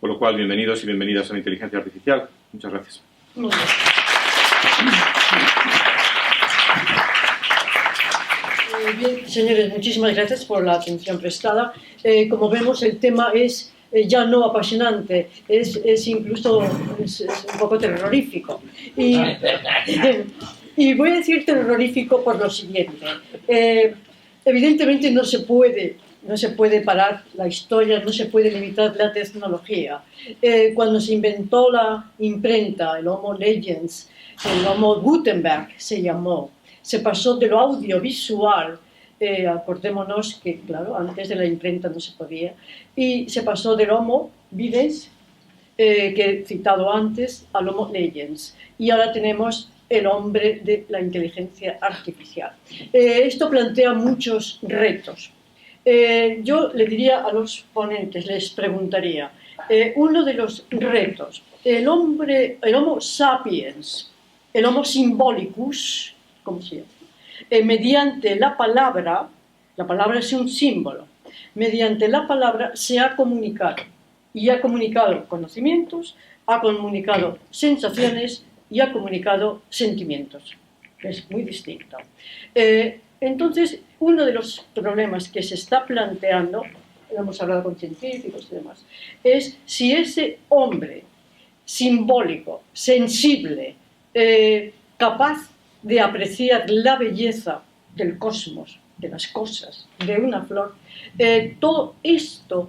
Por lo cual, bienvenidos y bienvenidas a la inteligencia artificial. Muchas gracias. Bien, señores, muchísimas gracias por la atención prestada. Como vemos, el tema es ya no apasionante, es incluso un poco terrorífico. Y voy a decir terrorífico por lo siguiente. Evidentemente no se puede parar la historia, no se puede limitar la tecnología. Cuando se inventó la imprenta, el Homo Legens, el Homo Gutenberg se llamó, se pasó de lo audiovisual, acordémonos que, claro, antes de la imprenta no se podía, y se pasó del Homo Videns, que he citado antes, al Homo Legens. Y ahora tenemos el hombre de la inteligencia artificial. Esto plantea muchos retos. Yo le diría a los ponentes, les preguntaría, uno de los retos, el Homo sapiens, el Homo symbolicus, ¿cómo se llama? Mediante la palabra es un símbolo, mediante la palabra se ha comunicado, y ha comunicado conocimientos, ha comunicado sensaciones y ha comunicado sentimientos, que es muy distinto. Entonces, uno de los problemas que se está planteando, hemos hablado con científicos y demás, es si ese hombre simbólico, sensible, capaz de apreciar la belleza del cosmos, de las cosas, de una flor, todo esto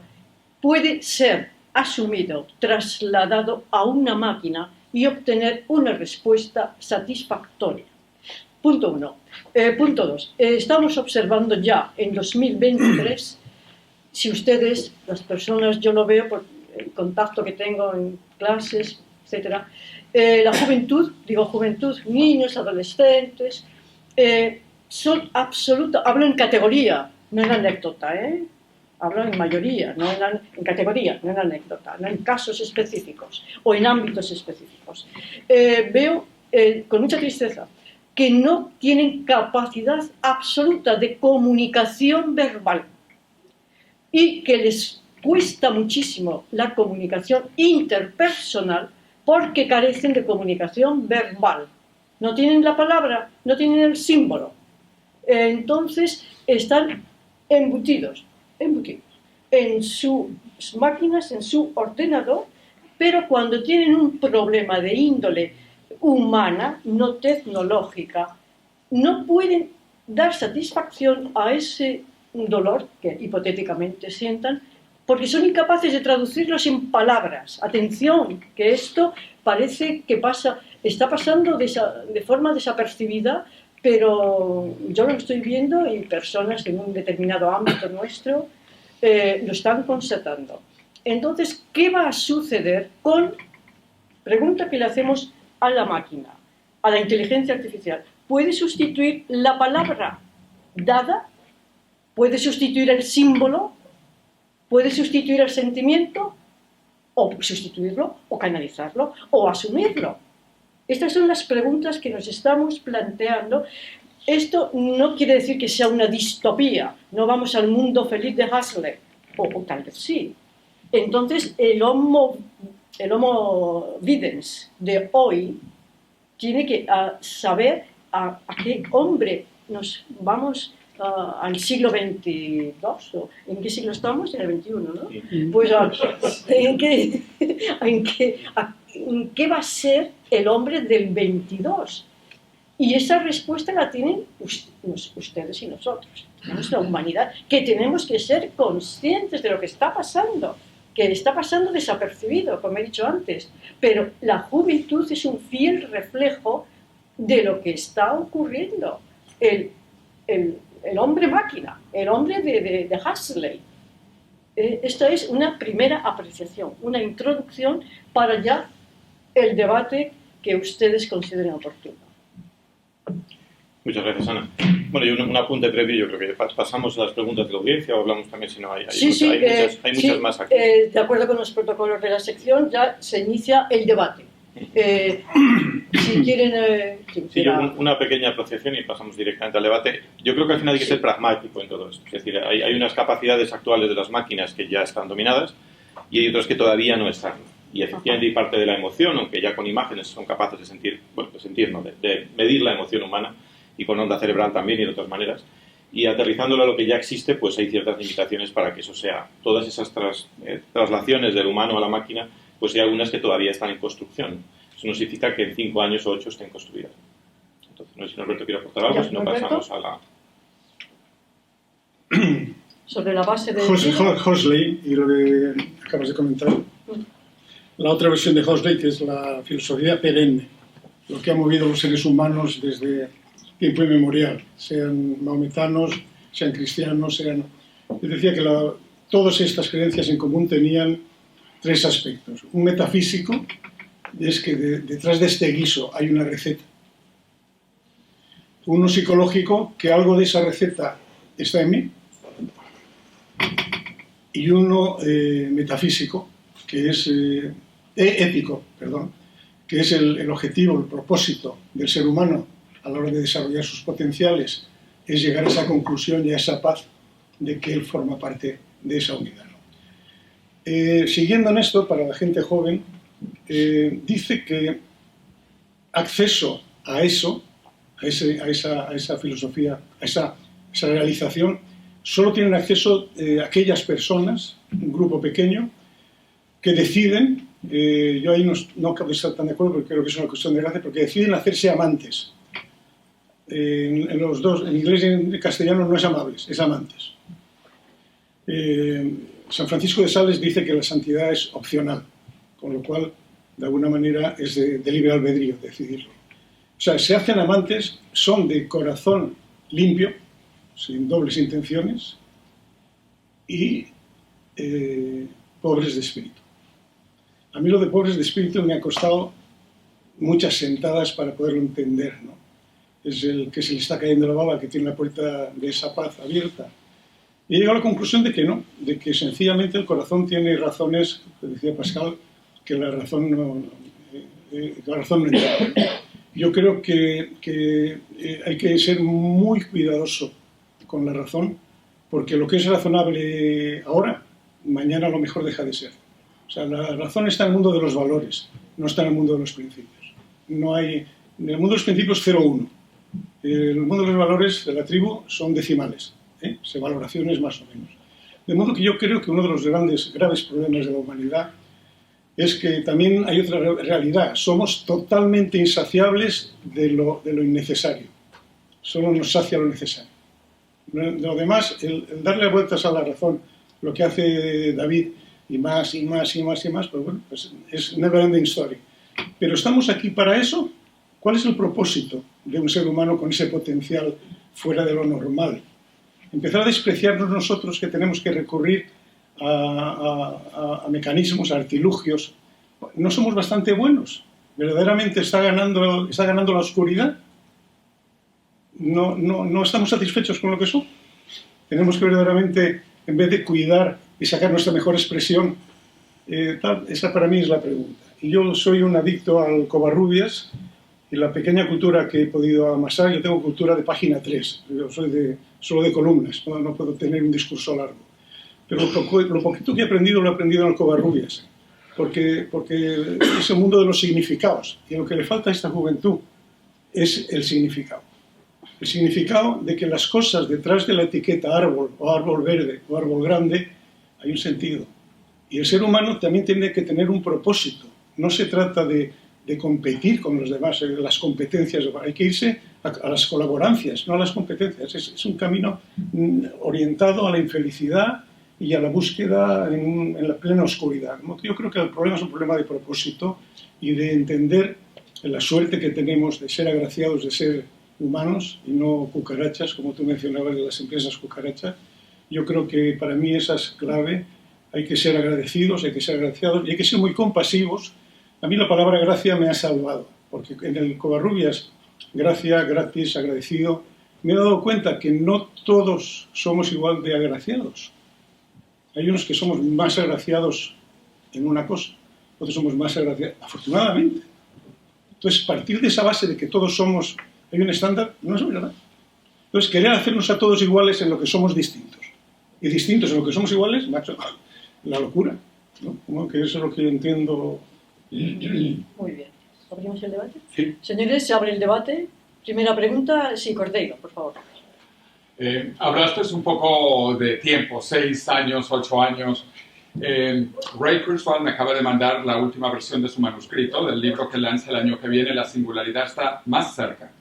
puede ser asumido, trasladado a una máquina y obtener una respuesta satisfactoria. Punto 1. Punto 2. Estamos observando ya en 2023, si ustedes, las personas, yo lo veo por el contacto que tengo en clases, etc., la juventud, niños, adolescentes, son hablo en categoría, no en anécdota, hablo en mayoría, no en categoría, no en anécdota, no en casos específicos o en ámbitos específicos. Veo con mucha tristeza que no tienen capacidad absoluta de comunicación verbal y que les cuesta muchísimo la comunicación interpersonal porque carecen de comunicación verbal. No tienen la palabra, no tienen el símbolo. Entonces están embutidos en sus máquinas, en su ordenador, pero cuando tienen un problema de índole humana, no tecnológica, no pueden dar satisfacción a ese dolor que hipotéticamente sientan porque son incapaces de traducirlos en palabras. Atención, que esto parece que está pasando de forma desapercibida, pero yo lo estoy viendo y personas en un determinado ámbito nuestro lo están constatando. Entonces, ¿qué va a suceder con, pregunta que le hacemos a la máquina, a la inteligencia artificial? ¿Puede sustituir la palabra dada? ¿Puede sustituir el símbolo? ¿Puede sustituir el sentimiento? ¿O sustituirlo? ¿O canalizarlo? ¿O asumirlo? Estas son las preguntas que nos estamos planteando. Esto no quiere decir que sea una distopía. No vamos al mundo feliz de Huxley. O tal vez sí. Entonces, el homo videns de hoy tiene que saber a qué hombre nos vamos al siglo XXII. ¿En qué siglo estamos? En el XXI, ¿no? Pues ¿en qué va a ser el hombre del XXII? Y esa respuesta la tienen ustedes y nosotros, la humanidad, que tenemos que ser conscientes de lo que está pasando, que está pasando desapercibido, como he dicho antes, pero la juventud es un fiel reflejo de lo que está ocurriendo. El hombre máquina, el hombre de Huxley. Esta es una primera apreciación, una introducción para ya el debate que ustedes consideren oportuno. Muchas gracias, Ana. Bueno, y un apunte previo, yo creo que pasamos a las preguntas de la audiencia o hablamos también, si no hay muchas más aquí. De acuerdo con los protocolos de la sección, ya se inicia el debate. Si quieren... Una pequeña apreciación y pasamos directamente al debate. Yo creo que al final hay que ser pragmático en todo esto. Es decir, hay unas capacidades actuales de las máquinas que ya están dominadas y hay otras que todavía no están. Y efectivamente hay parte de la emoción, aunque ya con imágenes son capaces de sentir, de medir la emoción humana, y con onda cerebral también y de otras maneras. Y aterrizándolo a lo que ya existe, pues hay ciertas limitaciones para que eso sea. Todas esas traslaciones del humano a la máquina, pues hay algunas que todavía están en construcción. Eso no significa que en 5 años o 8 estén construidas. Entonces, no sé si Norberto quiere aportar algo, si no pasamos a la... Sobre la base de... Huxley, y lo que acabas de comentar. La otra versión de Huxley, que es la filosofía perenne, lo que ha movido a los seres humanos desde tiempo inmemorial, sean maometanos, sean cristianos, sean... Yo decía que todas estas creencias en común tenían 3 aspectos. Un metafísico, es que detrás de este guiso hay una receta. Uno psicológico, que algo de esa receta está en mí. Y uno metafísico, que es ético, perdón, que es el objetivo, el propósito del ser humano a la hora de desarrollar sus potenciales, es llegar a esa conclusión y a esa paz de que él forma parte de esa unidad. Siguiendo en esto, para la gente joven, dice que acceso a eso, a esa filosofía, a esa realización, solo tienen acceso aquellas personas, un grupo pequeño, que deciden, yo ahí no acabo de estar tan de acuerdo porque creo que es una cuestión de gracia, porque deciden hacerse amantes. En los dos, en inglés y en castellano no es amables, es amantes. San Francisco de Sales dice que la santidad es opcional, con lo cual, de alguna manera, es de libre albedrío decidirlo. O sea, se hacen amantes, son de corazón limpio, sin dobles intenciones, y pobres de espíritu. A mí lo de pobres de espíritu me ha costado muchas sentadas para poderlo entender, ¿no? Es el que se le está cayendo la baba, que tiene la puerta de esa paz abierta. Y he llegado a la conclusión de que no, de que sencillamente el corazón tiene razones, decía Pascal, que la razón no entiende. Yo creo que hay que ser muy cuidadoso con la razón, porque lo que es razonable ahora, mañana a lo mejor deja de ser. O sea, la razón está en el mundo de los valores, no está en el mundo de los principios. No hay, en el mundo de los principios 0,1. El mundo de los valores de la tribu son decimales, valoraciones más o menos. De modo que yo creo que uno de los graves problemas de la humanidad es que también hay otra realidad. Somos totalmente insaciables de lo innecesario. Solo nos sacia lo necesario. Lo demás, el darle vueltas a la razón lo que hace David, y más, y más, y más, y más, pues bueno, pues es never ending story. Pero estamos aquí para eso. ¿Cuál es el propósito de un ser humano con ese potencial fuera de lo normal? Empezar a despreciarnos nosotros, que tenemos que recurrir a mecanismos, a artilugios. ¿No somos bastante buenos? ¿Verdaderamente está ganando la oscuridad? ¿No estamos satisfechos con lo que somos? Tenemos que verdaderamente, en vez de cuidar y sacar nuestra mejor expresión, esa para mí es la pregunta. Y yo soy un adicto al Covarrubias, y la pequeña cultura que he podido amasar, yo tengo cultura de página 3, yo soy solo de columnas, no puedo tener un discurso largo. Pero lo poquito que he aprendido, lo he aprendido en el Covarrubias, porque es el mundo de los significados, y lo que le falta a esta juventud es el significado. El significado de que las cosas detrás de la etiqueta árbol, o árbol verde, o árbol grande, hay un sentido. Y el ser humano también tiene que tener un propósito. No se trata de competir con los demás, las competencias. Hay que irse a las colaborancias, no a las competencias. Es un camino orientado a la infelicidad y a la búsqueda en la plena oscuridad. Yo creo que el problema es un problema de propósito y de entender la suerte que tenemos de ser agraciados, de ser humanos y no cucarachas, como tú mencionabas de las empresas cucarachas. Yo creo que para mí esa es clave. Hay que ser agradecidos, hay que ser agraciados y hay que ser muy compasivos. A mí la palabra gracia me ha salvado, porque en el Covarrubias, gracia, gratis, agradecido, me he dado cuenta que no todos somos igual de agraciados. Hay unos que somos más agraciados en una cosa, otros somos más agraciados, afortunadamente. Entonces, partir de esa base de que todos somos, hay un estándar, no es verdad. Entonces, querer hacernos a todos iguales en lo que somos distintos, y distintos en lo que somos iguales, macho, la locura, ¿no? Como que eso es lo que yo entiendo. Muy bien. ¿Abrimos el debate? Sí. Señores, se abre el debate. Primera pregunta, sí, Cordeiro, por favor. Hablaste un poco de tiempo, 6 años, 8 años. Ray Kurzweil me acaba de mandar la última versión de su manuscrito, del libro que lanza el año que viene. La singularidad está más cerca.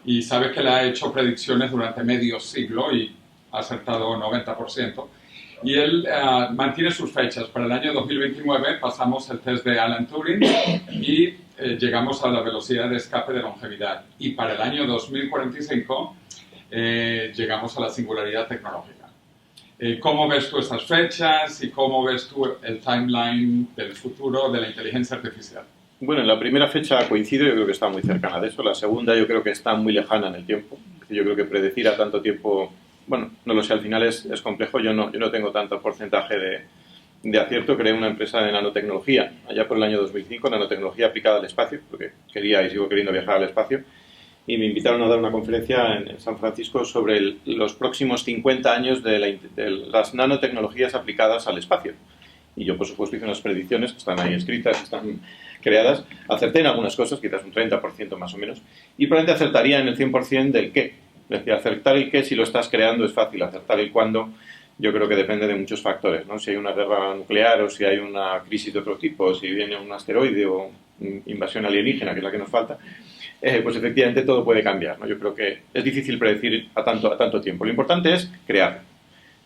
Y sabe que le ha hecho predicciones durante medio siglo y ha acertado 90%. Y él mantiene sus fechas. Para el año 2029 pasamos el test de Alan Turing y llegamos a la velocidad de escape de longevidad. Y para el año 2045 llegamos a la singularidad tecnológica. ¿Cómo ves tú estas fechas y cómo ves tú el timeline del futuro de la inteligencia artificial? Bueno, en la primera fecha coincido, yo creo que está muy cercana de eso. La segunda yo creo que está muy lejana en el tiempo. Yo creo que predecir a tanto tiempo, bueno, no lo sé, al final es complejo. Yo no tengo tanto porcentaje de acierto. Creé una empresa de nanotecnología allá por el año 2005, nanotecnología aplicada al espacio, porque quería y sigo queriendo viajar al espacio. Y me invitaron a dar una conferencia en San Francisco sobre los próximos 50 años de las nanotecnologías aplicadas al espacio. Y yo, por supuesto, hice unas predicciones que están ahí escritas, que están creadas. Acerté en algunas cosas, quizás un 30% más o menos, y probablemente acertaría en el 100% del qué. Es decir, acertar el qué, si lo estás creando, es fácil. Acertar el cuándo, yo creo que depende de muchos factores, ¿no? Si hay una guerra nuclear o si hay una crisis de otro tipo, si viene un asteroide o invasión alienígena, que es la que nos falta, pues efectivamente todo puede cambiar, ¿no? Yo creo que es difícil predecir a tanto tiempo. Lo importante es crear.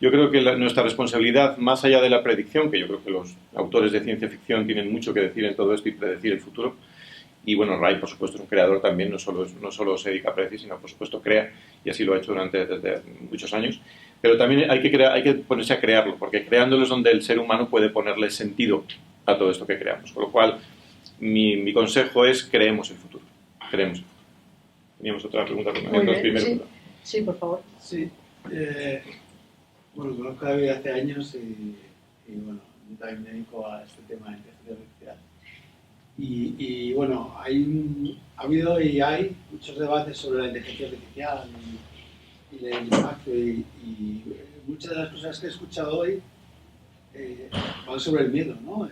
Yo creo que nuestra responsabilidad, más allá de la predicción, que yo creo que los autores de ciencia ficción tienen mucho que decir en todo esto y predecir el futuro, y bueno, Ray, por supuesto, es un creador también, no solo se dedica a predecir, sino, por supuesto, crea, y así lo ha hecho desde muchos años, pero también hay que ponerse a crearlo, porque creándolo es donde el ser humano puede ponerle sentido a todo esto que creamos. Con lo cual, mi consejo es creemos el futuro. Creemos. Teníamos otra pregunta. Sí, por favor. Sí. Bueno, conozco a David hace años y bueno, yo también me dedico a este tema de inteligencia artificial. Y bueno, ha habido y hay muchos debates sobre la inteligencia artificial y el impacto y muchas de las cosas que he escuchado hoy van sobre el miedo, ¿no?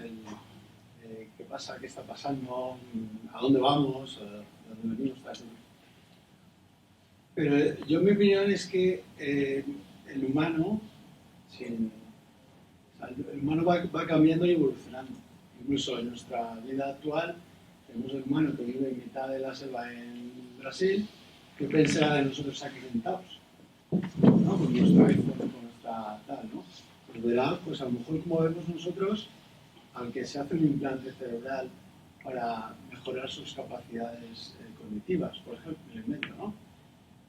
¿Qué pasa? ¿Qué está pasando? ¿A dónde vamos? ¿A dónde venimos? Pero mi opinión es que el humano va cambiando y evolucionando. Incluso en nuestra vida actual tenemos el humano que vive en mitad de la selva en Brasil, que piensa de nosotros aquí sentados, ¿no? Con nuestro iPhone, con nuestra tal, ¿no? pues verá, pues a lo mejor como vemos nosotros, al que se hace un implante cerebral para mejorar sus capacidades cognitivas, por ejemplo, el invento, ¿no?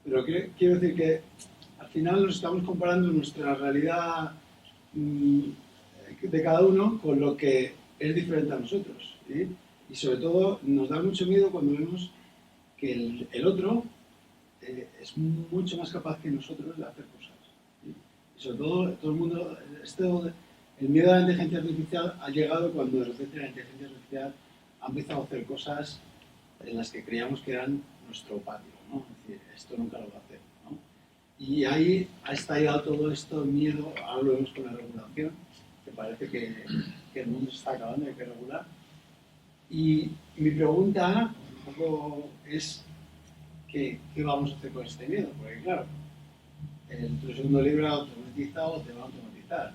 Pero quiero decir que al final nos estamos comparando nuestra realidad de cada uno con lo que es diferente a nosotros, ¿sí? Y sobre todo nos da mucho miedo cuando vemos que el otro es mucho más capaz que nosotros de hacer cosas, ¿sí? Y sobre todo el mundo, el miedo a la inteligencia artificial ha llegado cuando de repente la inteligencia artificial ha empezado a hacer cosas en las que creíamos que eran nuestro patio, ¿no? Es decir, esto nunca lo va a hacer, ¿no? Y ahí ha estallado todo esto, miedo, ahora lo vemos con la regulación, que parece que el mundo se está acabando, hay que regular. Y mi pregunta un poco es, ¿qué vamos a hacer con este miedo? Porque claro, tu segundo libro automatizado te va a automatizar.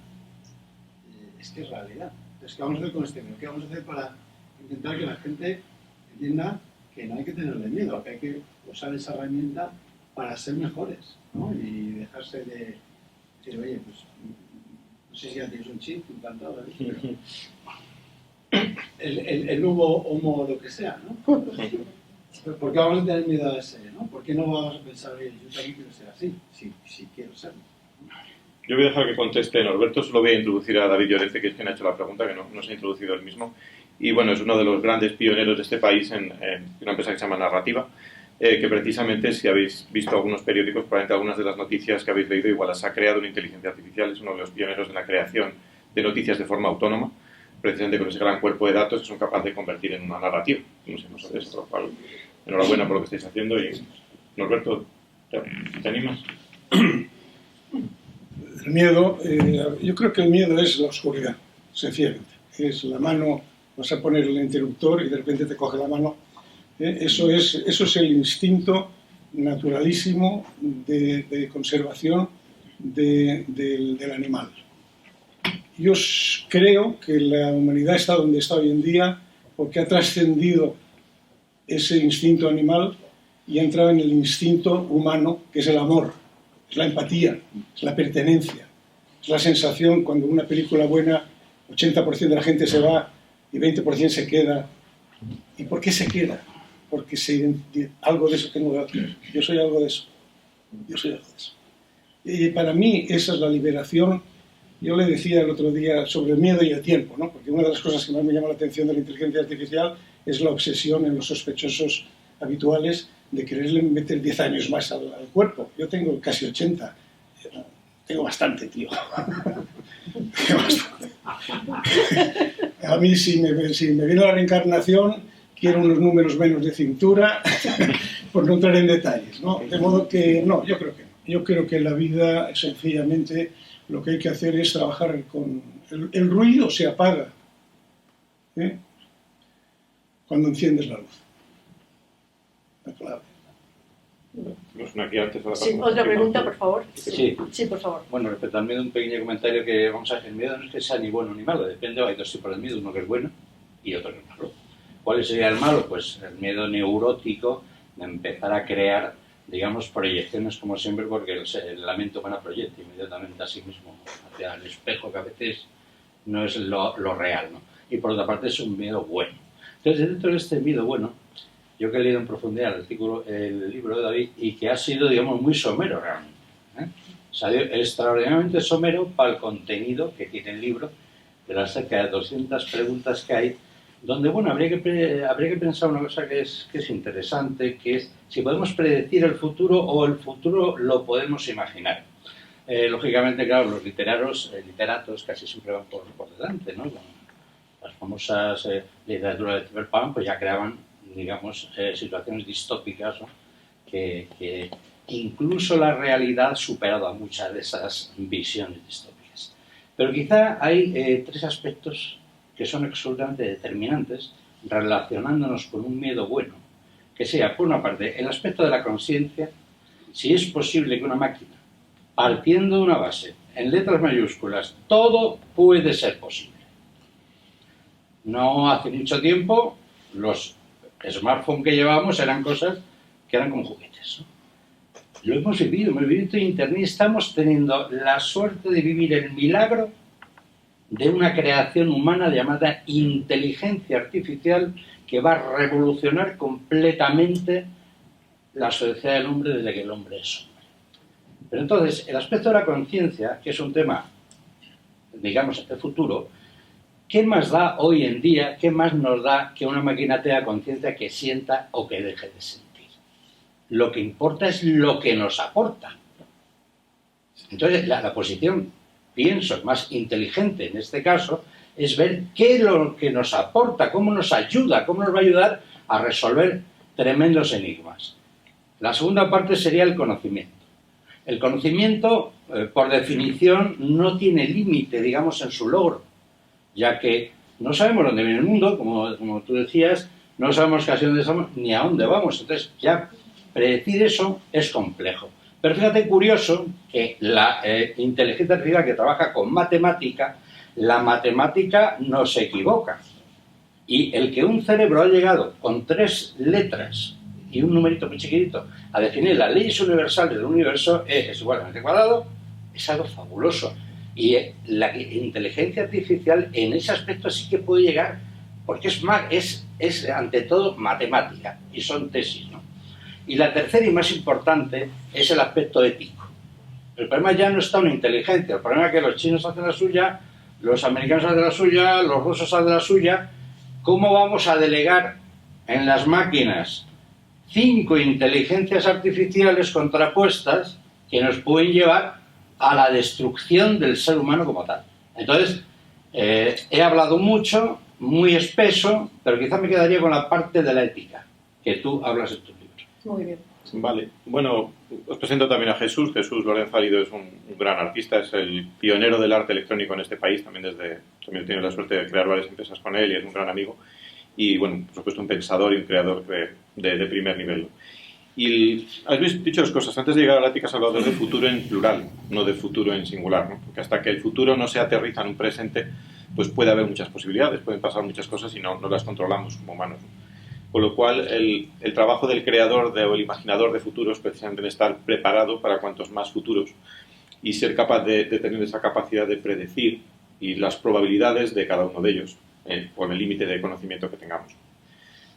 Es que es realidad. Entonces, ¿qué vamos a hacer con este miedo? ¿Qué vamos a hacer para intentar que la gente entienda que no hay que tenerle miedo, que hay que usar esa herramienta para ser mejores, ¿no? Y dejarse de decir, oye, pues no sé si ya tienes un chip implantado, ¿eh? Pero el nuevo homo o lo que sea, ¿no? ¿Por qué vamos a tener miedo a ese, ¿no? ¿Por qué no vamos a pensar, oye, yo también quiero ser así, si quiero serlo? Yo voy a dejar que conteste Norberto, solo voy a introducir a David Llorente, que es quien ha hecho la pregunta, que no se ha introducido él mismo. Y bueno, es uno de los grandes pioneros de este país en una empresa que se llama Narrativa, que precisamente, si habéis visto algunos periódicos, probablemente algunas de las noticias que habéis leído, igual las ha creado una inteligencia artificial, es uno de los pioneros en la creación de noticias de forma autónoma, precisamente con ese gran cuerpo de datos que son capaces de convertir en una narrativa. No sé, sobre eso, por lo cual, enhorabuena por lo que estáis haciendo. Y Norberto, ¿te animas? El miedo, yo creo que el miedo es la oscuridad, sencillamente. Es la mano, vas a poner el interruptor y de repente te coge la mano. Eso es el instinto naturalísimo de conservación del animal. Yo creo que la humanidad está donde está hoy en día porque ha trascendido ese instinto animal y ha entrado en el instinto humano, que es el amor, es la empatía, es la pertenencia, es la sensación cuando una película buena, 80% de la gente se va y 20% se queda. ¿Y por qué se queda? Porque algo de eso tengo que hacer. Yo soy algo de eso. Yo soy algo de eso. Y para mí esa es la liberación. Yo le decía el otro día sobre el miedo y el tiempo, ¿no? Porque una de las cosas que más me llama la atención de la inteligencia artificial es la obsesión en los sospechosos habituales de quererle meter 10 años más al cuerpo. Yo tengo casi 80. Tengo bastante, tío. Tengo bastante. A mí, si me viene la reencarnación, quiero unos números menos de cintura, por no entrar en detalles, ¿no? De modo que, no, yo creo que no. Yo creo que la vida, sencillamente, lo que hay que hacer es trabajar con... El ruido se apaga, ¿eh? Cuando enciendes la luz. La clave. Sí, otra pregunta, por favor. Sí. Sí, por favor. Bueno, respecto al miedo, un pequeño comentario que vamos a hacer. El miedo no es que sea ni bueno ni malo, depende, hay dos tipos de miedo, uno que es bueno y otro que es malo. ¿Cuál sería el malo? Pues el miedo neurótico de empezar a crear, digamos, proyecciones como siempre, porque la mente humana proyecta inmediatamente a sí mismo hacia el espejo, que a veces no es lo real, ¿no? Y por otra parte es un miedo bueno. Entonces, dentro de este miedo bueno, yo que he leído en profundidad el libro de David y que ha sido, digamos, muy somero realmente, ¿eh? Salió extraordinariamente somero para el contenido que tiene el libro, de las cerca de 200 preguntas que hay, donde, bueno, habría que pensar una cosa que es interesante, que es si podemos predecir el futuro o el futuro lo podemos imaginar. Lógicamente, claro, los literatos casi siempre van por delante, ¿no? Las famosas literaturas de cyberpunk pues ya creaban, digamos, situaciones distópicas, ¿no? que incluso la realidad ha superado a muchas de esas visiones distópicas. Pero quizá hay tres aspectos que son absolutamente determinantes relacionándonos con un miedo bueno, que sea, por una parte, el aspecto de la conciencia, si es posible que una máquina, partiendo de una base, en letras mayúsculas, todo puede ser posible. No hace mucho tiempo, los smartphones que llevábamos eran cosas que eran como juguetes, ¿no? Lo hemos vivido en Internet y estamos teniendo la suerte de vivir el milagro de una creación humana llamada inteligencia artificial que va a revolucionar completamente la sociedad del hombre desde que el hombre es hombre. Pero entonces, el aspecto de la conciencia, que es un tema, digamos, de futuro, ¿qué más da hoy en día, qué más nos da que una máquina tenga conciencia que sienta o que deje de sentir? Lo que importa es lo que nos aporta. Entonces, la posición, pienso, más inteligente en este caso, es ver qué es lo que nos aporta, cómo nos ayuda, cómo nos va a ayudar a resolver tremendos enigmas. La segunda parte sería el conocimiento. El conocimiento, por definición, no tiene límite, digamos, en su logro, ya que no sabemos dónde viene el mundo, como tú decías, no sabemos casi dónde estamos ni a dónde vamos. Entonces, ya predecir eso es complejo. Pero fíjate, curioso, que la inteligencia artificial que trabaja con matemática, la matemática no se equivoca. Y el que un cerebro ha llegado con 3 letras y un numerito muy chiquitito a definir las leyes universales del universo, es igual a cuadrado, es algo fabuloso. Y la inteligencia artificial en ese aspecto sí que puede llegar, porque es ante todo matemática, y son tesis, ¿no? Y la tercera y más importante es el aspecto ético. El problema ya no está en la inteligencia, el problema es que los chinos hacen la suya, los americanos hacen la suya, los rusos hacen la suya. ¿Cómo vamos a delegar en las máquinas 5 inteligencias artificiales contrapuestas que nos pueden llevar a la destrucción del ser humano como tal? Entonces, he hablado mucho, muy espeso, pero quizá me quedaría con la parte de la ética, que tú hablas en tus libros. Muy bien. Vale. Bueno, os presento también a Jesús. Jesús Lorenzo Alido es un gran artista, es el pionero del arte electrónico en este país. También he tenido la suerte de crear varias empresas con él y es un gran amigo. Y, bueno, por supuesto, un pensador y un creador de primer nivel. Y has dicho dos cosas. Antes de llegar a la ética has hablado de futuro en plural, no de futuro en singular, ¿no? Porque hasta que el futuro no se aterriza en un presente, pues puede haber muchas posibilidades, pueden pasar muchas cosas y no las controlamos como humanos, ¿no? Con lo cual, el trabajo del creador o el imaginador de futuros precisamente en estar preparado para cuantos más futuros y ser capaz de tener esa capacidad de predecir y las probabilidades de cada uno de ellos, con el límite de conocimiento que tengamos.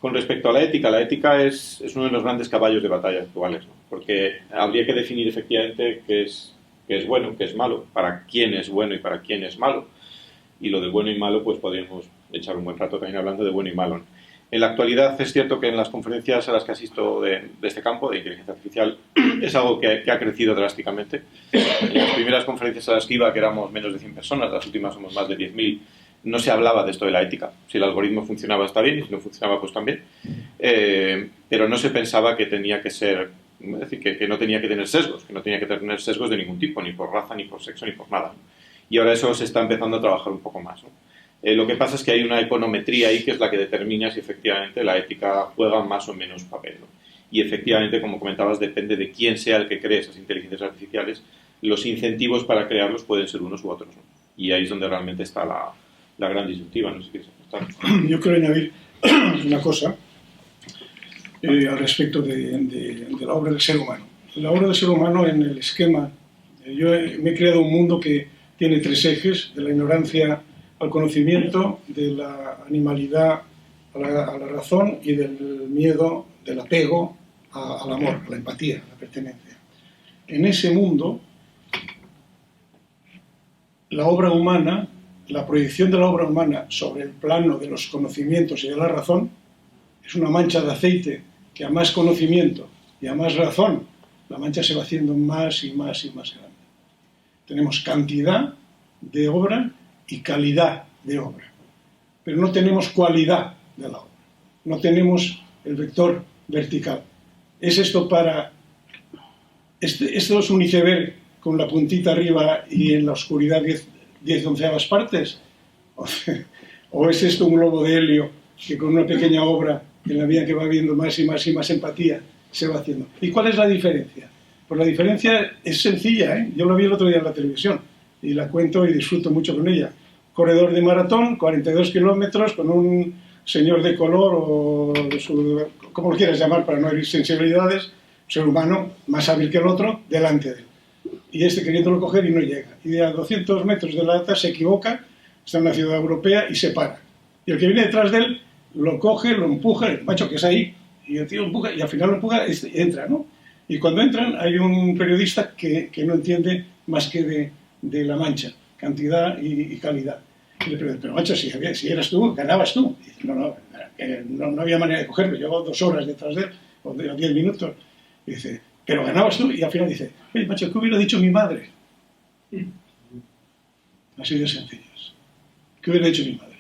Con respecto a la ética es uno de los grandes caballos de batalla actuales, ¿no? Porque habría que definir efectivamente qué es bueno, qué es malo, para quién es bueno y para quién es malo. Y lo de bueno y malo, pues podríamos echar un buen rato también hablando de bueno y malo, ¿no? En la actualidad es cierto que en las conferencias a las que asisto de este campo, de inteligencia artificial, es algo que ha crecido drásticamente. En las primeras conferencias a las que iba, que éramos menos de 100 personas, las últimas somos más de 10.000, no se hablaba de esto de la ética. Si el algoritmo funcionaba está bien y si no funcionaba pues también. Pero no se pensaba que tenía que ser, es decir, que no tenía que tener sesgos, que no tenía que tener sesgos de ningún tipo, ni por raza, ni por sexo, ni por nada. Y ahora eso se está empezando a trabajar un poco más, ¿no? Lo que pasa es que hay una econometría ahí que es la que determina si efectivamente la ética juega más o menos papel, ¿no? Y efectivamente, como comentabas, depende de quién sea el que cree esas inteligencias artificiales, los incentivos para crearlos pueden ser unos u otros, ¿no? Y ahí es donde realmente está la gran disyuntiva. No sé si quieres aportar. Yo quiero añadir una cosa al respecto de la obra del ser humano. La obra del ser humano en el esquema, yo me he creado un mundo que tiene 3 ejes, de la ignorancia al conocimiento, de la animalidad a la razón y del miedo, del apego al amor, a la empatía, a la pertenencia. En ese mundo, la obra humana, la proyección de la obra humana sobre el plano de los conocimientos y de la razón es una mancha de aceite que a más conocimiento y a más razón, la mancha se va haciendo más y más y más grande. Tenemos cantidad de obra y calidad de obra, pero no tenemos cualidad de la obra, no tenemos el vector vertical. ¿Es esto esto es un iceberg con la puntita arriba y en la oscuridad 10 onceavas partes? ¿O es esto un globo de helio que con una pequeña obra, en la medida que va habiendo más y más y más empatía, se va haciendo? ¿Y cuál es la diferencia? Pues la diferencia es sencilla, ¿eh? Yo la vi el otro día en la televisión y la cuento y disfruto mucho con ella. Corredor de maratón, 42 kilómetros, con un señor de color o como lo quieras llamar para no herir sensibilidades, ser humano más hábil que el otro, delante de él. Y queriéndolo coger y no llega. Y a 200 metros de la alta se equivoca, está en una ciudad europea y se para. Y el que viene detrás de él lo coge, lo empuja, el macho que es ahí, y el tío empuja, y al final lo empuja y entra, ¿no? Y cuando entran hay un periodista que no entiende más que de La Mancha, cantidad y calidad. Y le pregunto, pero macho, si eras tú, ganabas tú. Y dice, no había manera de cogerlo, llevaba 2 horas detrás de él, o 10 minutos. Y dice, pero ganabas tú. Y al final dice, oye, macho, ¿qué hubiera dicho mi madre? Así de sencillas. ¿Qué hubiera dicho mi madre?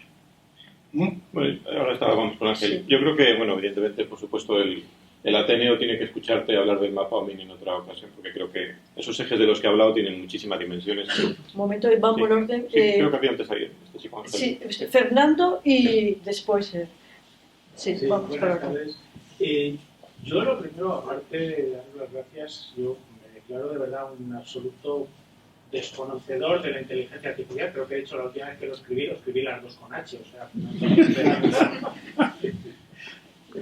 Bueno, ahora estábamos con Ángel. Sí. Yo creo que, bueno, evidentemente, por supuesto, el Ateneo tiene que escucharte hablar del Mappaumin en otra ocasión, porque creo que esos ejes de los que he hablado tienen muchísimas dimensiones. Un momento, vamos sí, por orden. Sí, creo que había antes ahí. Sí, Fernando y después... Sí, vamos por orden. Yo lo primero, aparte de dar las gracias, yo me declaro de verdad un absoluto desconocedor de la inteligencia artificial. Creo que de hecho la última vez que lo escribí las 2 con H, o sea, no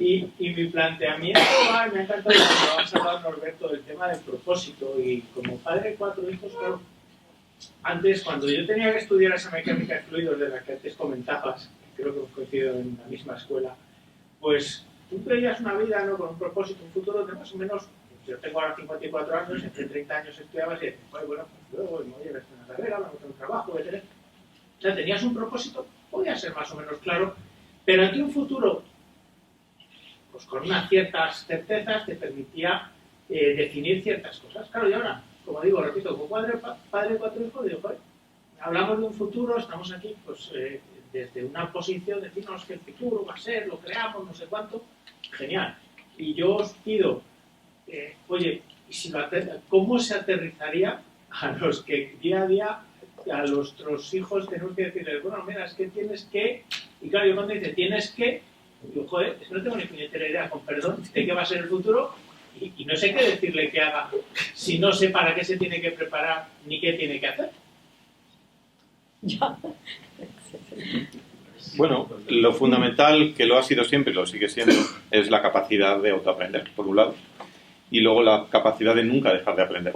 y mi planteamiento me ha encantado cuando has hablado, Norberto, del tema del propósito. Y como padre de 4 hijos, claro, antes, cuando yo tenía que estudiar esa mecánica de fluidos de la que antes comentabas, creo que hemos coincidido en la misma escuela, pues tú creías una vida, ¿no?, con un propósito, un futuro de más o menos. Yo tengo ahora 54 años, entre 30 años estudiabas y bueno, pues luego me voy a ver una carrera, me voy a hacer un trabajo, voy a tener... O sea, tenías un propósito, podía ser más o menos claro, pero ante un futuro, pues con unas ciertas certezas te permitía definir ciertas cosas. Claro, y ahora, como digo, repito, como padre de 4 hijos, digo, joder, hablamos de un futuro, estamos aquí, pues desde una posición de decirnos que el futuro va a ser, lo creamos, no sé cuánto, genial. Y yo os pido, oye, ¿cómo se aterrizaría a los que día a día, a nuestros hijos, tenemos que decirles, bueno, mira, es que tienes que, y claro, yo cuando dice tienes que, digo, joder, es que no tengo ni puñetera idea, con perdón, de qué va a ser el futuro, y no sé qué decirle que haga, si no sé para qué se tiene que preparar, ni qué tiene que hacer. Ya. Bueno, lo fundamental, que lo ha sido siempre y lo sigue siendo, es la capacidad de autoaprender, por un lado, y luego la capacidad de nunca dejar de aprender.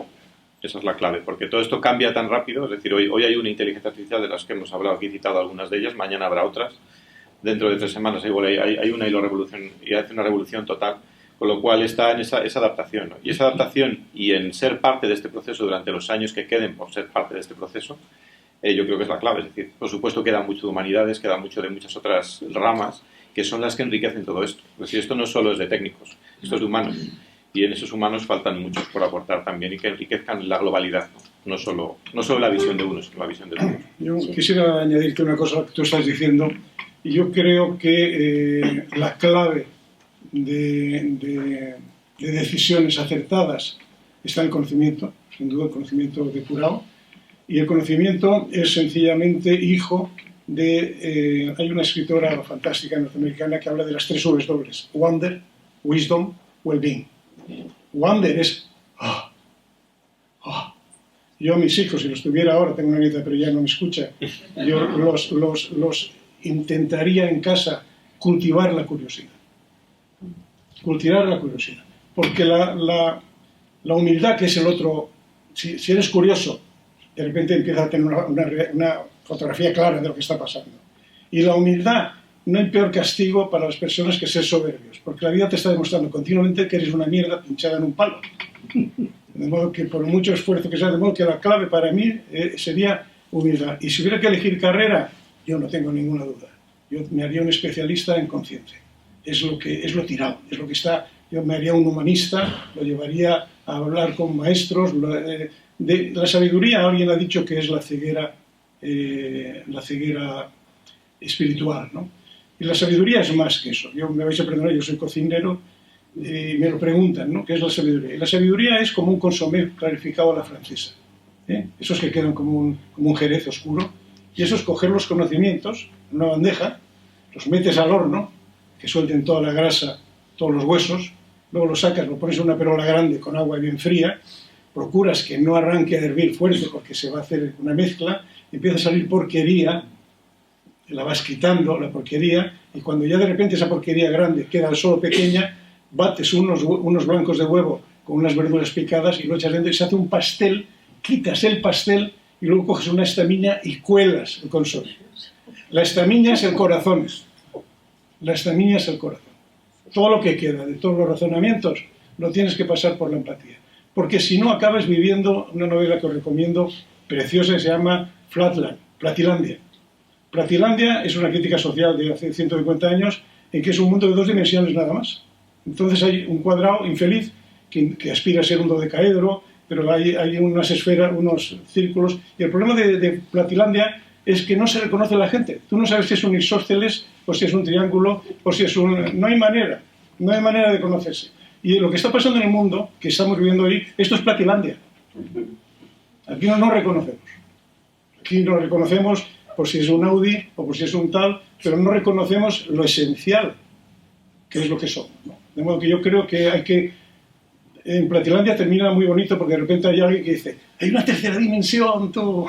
Esa es la clave, porque todo esto cambia tan rápido. Es decir, hoy hay una inteligencia artificial de las que hemos hablado, aquí he citado algunas de ellas, mañana habrá otras, dentro de 3 semanas igual hay una y hace una revolución total, con lo cual está en esa adaptación, ¿no? Y esa adaptación y en ser parte de este proceso durante los años que queden por ser parte de este proceso, yo creo que es la clave. Es decir, por supuesto queda mucho de humanidades, queda mucho de muchas otras ramas que son las que enriquecen todo esto. Es decir, esto no solo es de técnicos, esto es de humanos. Y en esos humanos faltan muchos por aportar también y que enriquezcan la globalidad, ¿no? No solo la visión de uno, sino la visión de todos. Yo quisiera añadirte una cosa que tú estás diciendo, y yo creo que la clave de decisiones acertadas está en el conocimiento, sin duda el conocimiento depurado, y el conocimiento es sencillamente hijo de... hay una escritora fantástica norteamericana que habla de las 3 W, Wonder, Wisdom, Well-being. Wonder es... Yo a mis hijos, si los tuviera ahora, tengo una nieta pero ya no me escucha, yo los intentaría en casa cultivar la curiosidad. Cultivar la curiosidad. Porque la humildad, que es el otro... Si eres curioso, de repente empiezas a tener una fotografía clara de lo que está pasando. Y la humildad, no hay peor castigo para las personas que ser soberbios, porque la vida te está demostrando continuamente que eres una mierda pinchada en un palo. De modo que por mucho esfuerzo que sea, de modo que la clave para mí sería humildad. Y si hubiera que elegir carrera, yo no tengo ninguna duda. Yo me haría un especialista en conciencia. Es lo tirado, es lo que está. Yo me haría un humanista, lo llevaría a hablar con maestros. De la sabiduría, alguien ha dicho que es la ceguera espiritual, ¿no? Y la sabiduría es más que eso. Me vais a perdonar, yo soy cocinero y me lo preguntan, ¿no? ¿Qué es la sabiduría? Y la sabiduría es como un consomé clarificado a la francesa, ¿eh? Esos que quedan como un jerez oscuro. Y eso es coger los conocimientos en una bandeja, los metes al horno, que suelten toda la grasa, todos los huesos, luego lo sacas, lo pones en una perola grande con agua bien fría, procuras que no arranque a hervir fuerte porque se va a hacer una mezcla, empieza a salir porquería, la vas quitando, la porquería, y cuando ya de repente esa porquería grande queda solo pequeña, bates unos blancos de huevo con unas verduras picadas y lo echas dentro y se hace un pastel, quitas el pastel y luego coges una estamina y cuelas el consomé. La estamiña es el corazón. La estamiña es el corazón. Todo lo que queda de todos los razonamientos lo tienes que pasar por la empatía. Porque si no, acabas viviendo una novela que os recomiendo, preciosa, que se llama Flatland, Platilandia. Platilandia es una crítica social de hace 150 años en que es un mundo de 2 dimensiones nada más. Entonces hay un cuadrado infeliz que aspira a ser un dodecaedro, pero hay unas esferas, unos círculos. Y el problema de Platilandia es que no se reconoce a la gente. Tú no sabes si es un isósceles o si es un triángulo o si es un... No hay manera de conocerse. Y lo que está pasando en el mundo, que estamos viviendo hoy, esto es Platilandia. Aquí no nos reconocemos. Aquí nos reconocemos por si es un Audi o por si es un tal, pero no reconocemos lo esencial, que es lo que somos, ¿no? De modo que yo creo que hay que... En Platilandia termina muy bonito porque de repente hay alguien que dice, hay una tercera dimensión, tú...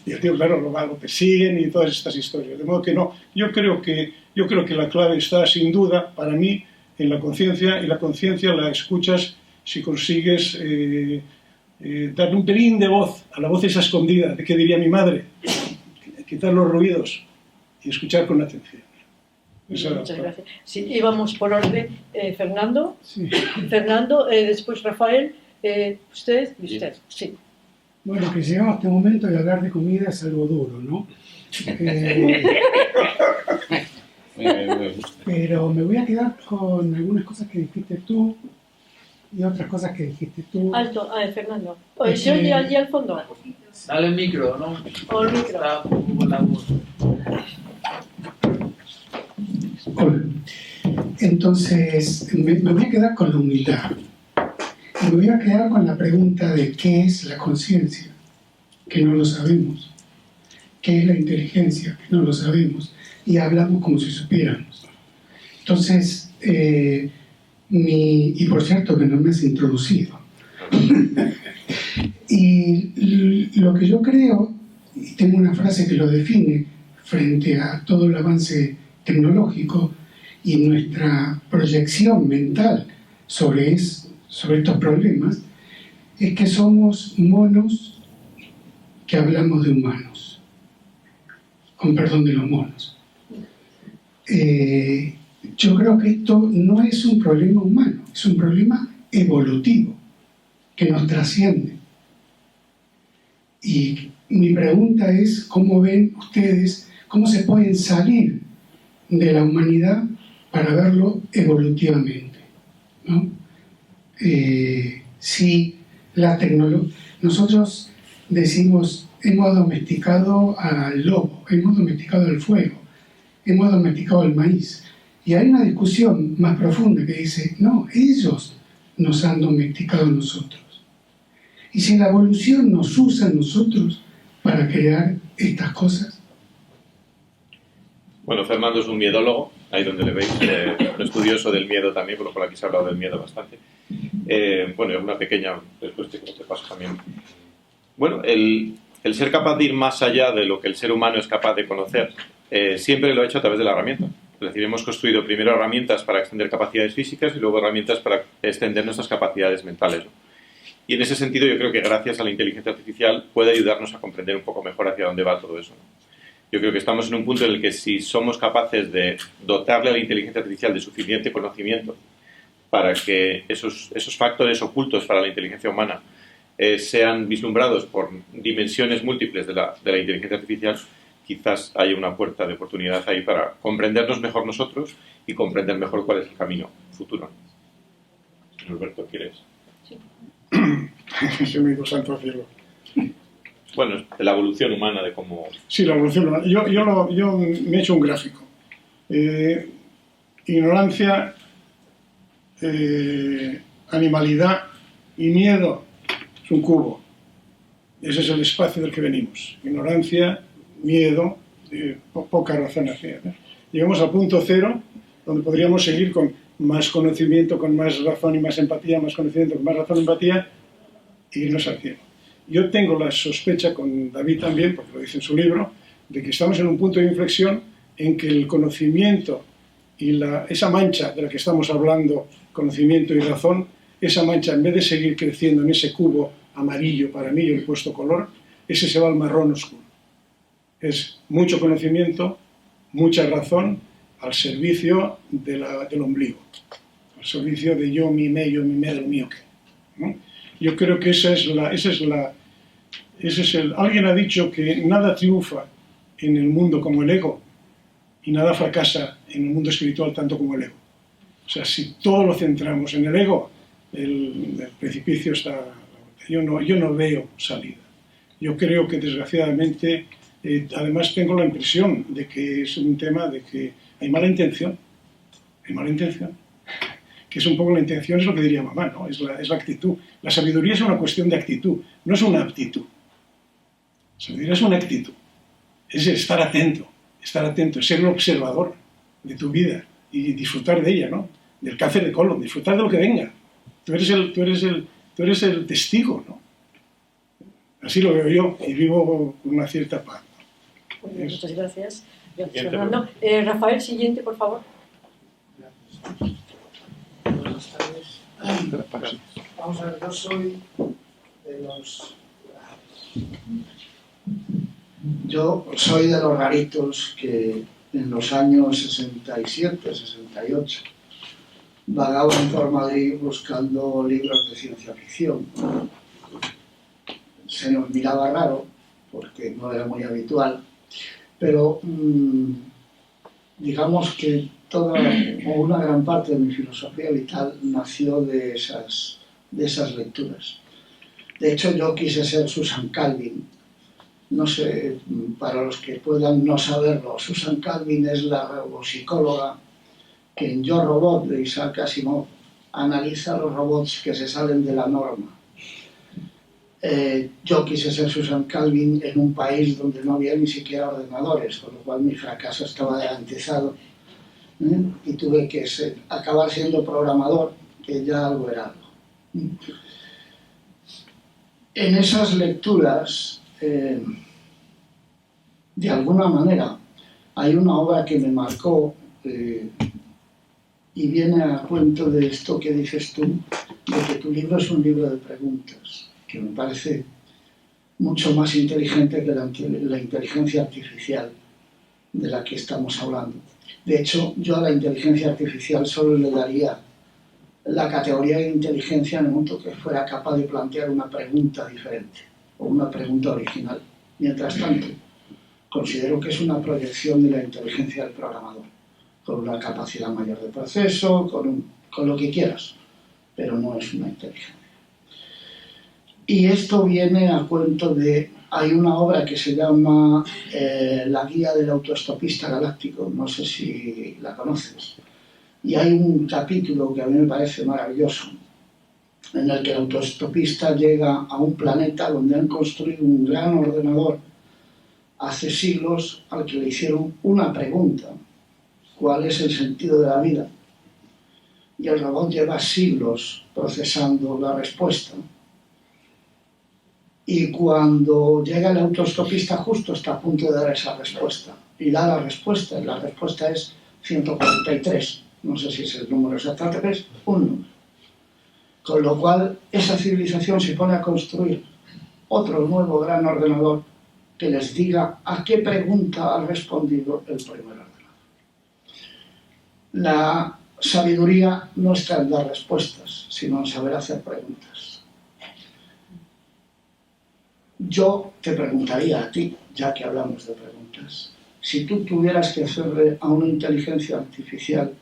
Y el tío, claro, lo persiguen y todas estas historias. De modo que no, yo creo que la clave está, sin duda, para mí, en la conciencia, y la conciencia la escuchas si consigues darle un pelín de voz a la voz esa escondida, de qué diría mi madre, quitar los ruidos y escuchar con atención. Muchas gracias. Sí, íbamos por orden. Fernando, Sí. Fernando, después Rafael, usted y usted. Sí. Bueno, que llegamos a este momento y hablar de comida es algo duro, ¿no? Pero me voy a quedar con algunas cosas que dijiste tú y otras cosas que dijiste tú. Alto, Fernando. ¿Se oye allí al fondo? Dale el micro, ¿no? O el micro. Está un poco la voz. Hola. Entonces, me voy a quedar con la humildad. Y me voy a quedar con la pregunta de qué es la conciencia, que no lo sabemos. ¿Qué es la inteligencia? Que no lo sabemos. Y hablamos como si supiéramos. Entonces, y por cierto que no me has introducido. Y lo que yo creo, y tengo una frase que lo define frente a todo el avance tecnológico y nuestra proyección mental sobre estos problemas, es que somos monos que hablamos de humanos, con perdón de los monos. Yo creo que esto no es un problema humano, es un problema evolutivo que nos trasciende. Y mi pregunta es, ¿cómo ven ustedes, cómo se pueden salir de la humanidad para verlo evolutivamente, ¿no? Si la tecnología... Nosotros decimos, hemos domesticado al lobo, hemos domesticado al fuego, hemos domesticado al maíz. Y hay una discusión más profunda que dice, no, ellos nos han domesticado a nosotros. Y si la evolución nos usa a nosotros para crear estas cosas. Bueno, Fernando es un miedólogo, ahí donde le veis, un estudioso del miedo también, por lo cual aquí se ha hablado del miedo bastante. Bueno, es una pequeña respuesta que te paso también. Bueno, el ser capaz de ir más allá de lo que el ser humano es capaz de conocer, siempre lo ha hecho a través de la herramienta. Es decir, hemos construido primero herramientas para extender capacidades físicas y luego herramientas para extender nuestras capacidades mentales, ¿no? Y en ese sentido yo creo que gracias a la inteligencia artificial puede ayudarnos a comprender un poco mejor hacia dónde va todo eso, ¿no? Yo creo que estamos en un punto en el que si somos capaces de dotarle a la inteligencia artificial de suficiente conocimiento para que esos factores ocultos para la inteligencia humana sean vislumbrados por dimensiones múltiples de la inteligencia artificial, quizás haya una puerta de oportunidad ahí para comprendernos mejor nosotros y comprender mejor cuál es el camino futuro. Alberto, ¿quieres? Sí. Yo me digo santo al cielo. Bueno, de la evolución humana, de cómo... Sí, la evolución humana. Yo me he hecho un gráfico. Ignorancia, animalidad y miedo es un cubo. Ese es el espacio del que venimos. Ignorancia, miedo, poca razonación, ¿no? Llegamos al punto cero, donde podríamos seguir con más conocimiento, con más razón y más empatía, más conocimiento, con más razón y empatía, e irnos al cielo. Yo tengo la sospecha, con David también, porque lo dice en su libro, de que estamos en un punto de inflexión en que el conocimiento y esa mancha de la que estamos hablando, conocimiento y razón, esa mancha, en vez de seguir creciendo en ese cubo amarillo, para mí, yo he puesto color, ese se va al marrón oscuro. Es mucho conocimiento, mucha razón al servicio del ombligo, al servicio de yo, mi, me, de lo mío, que, ¿no? Yo creo que alguien ha dicho que nada triunfa en el mundo como el ego y nada fracasa en el mundo espiritual tanto como el ego. O sea, si todo lo centramos en el ego, el precipicio está... Yo no veo salida. Yo creo que desgraciadamente, además tengo la impresión de que es un tema de que hay mala intención. Hay mala intención. Que es un poco la intención, es lo que diría mamá, ¿no? Es la actitud. La sabiduría es una cuestión de actitud, no es una aptitud. La sabiduría es una actitud. Es estar atento, ser el observador de tu vida y disfrutar de ella, ¿no? Del cáncer de colon, disfrutar de lo que venga. Tú eres el testigo, ¿no? Así lo veo yo y vivo con una cierta paz. Muy bien, muchas gracias. Gracias, Fernando. Rafael, siguiente, por favor. Buenas tardes. Vamos a ver, yo soy de los... Yo soy de los raritos que en los años 67, 68 vagaban por Madrid buscando libros de ciencia ficción. Se nos miraba raro, porque no era muy habitual, pero digamos que toda o una gran parte de mi filosofía vital nació de esas lecturas. De hecho, yo quise ser Susan Calvin. No sé, para los que puedan no saberlo, Susan Calvin es la robopsicóloga que en Yo Robot de Isaac Asimov analiza los robots que se salen de la norma. Yo quise ser Susan Calvin en un país donde no había ni siquiera ordenadores, con lo cual mi fracaso estaba garantizado. Y tuve que acabar siendo programador, que ya algo era algo. En esas lecturas, de alguna manera, hay una obra que me marcó y viene a cuento de esto que dices tú, de que tu libro es un libro de preguntas, que me parece mucho más inteligente que la inteligencia artificial de la que estamos hablando. De hecho, yo a la inteligencia artificial solo le daría la categoría de inteligencia en el momento que fuera capaz de plantear una pregunta diferente o una pregunta original. Mientras tanto, considero que es una proyección de la inteligencia del programador, con una capacidad mayor de proceso, con lo que quieras, pero no es una inteligencia. Y esto viene a cuento de... Hay una obra que se llama La guía del autoestopista galáctico, no sé si la conoces, y hay un capítulo que a mí me parece maravilloso, en el que el autoestopista llega a un planeta donde han construido un gran ordenador hace siglos al que le hicieron una pregunta: ¿cuál es el sentido de la vida? Y el robot lleva siglos procesando la respuesta. Y cuando llega el autoestopista justo está a punto de dar esa respuesta. Y da la respuesta. Y la respuesta es 143. No sé si es el número exacto, pero es un número. Con lo cual, esa civilización se pone a construir otro nuevo gran ordenador que les diga a qué pregunta ha respondido el primer ordenador. La sabiduría no está en dar respuestas, sino en saber hacer preguntas. Yo te preguntaría a ti, ya que hablamos de preguntas, si tú tuvieras que hacerle a una inteligencia artificial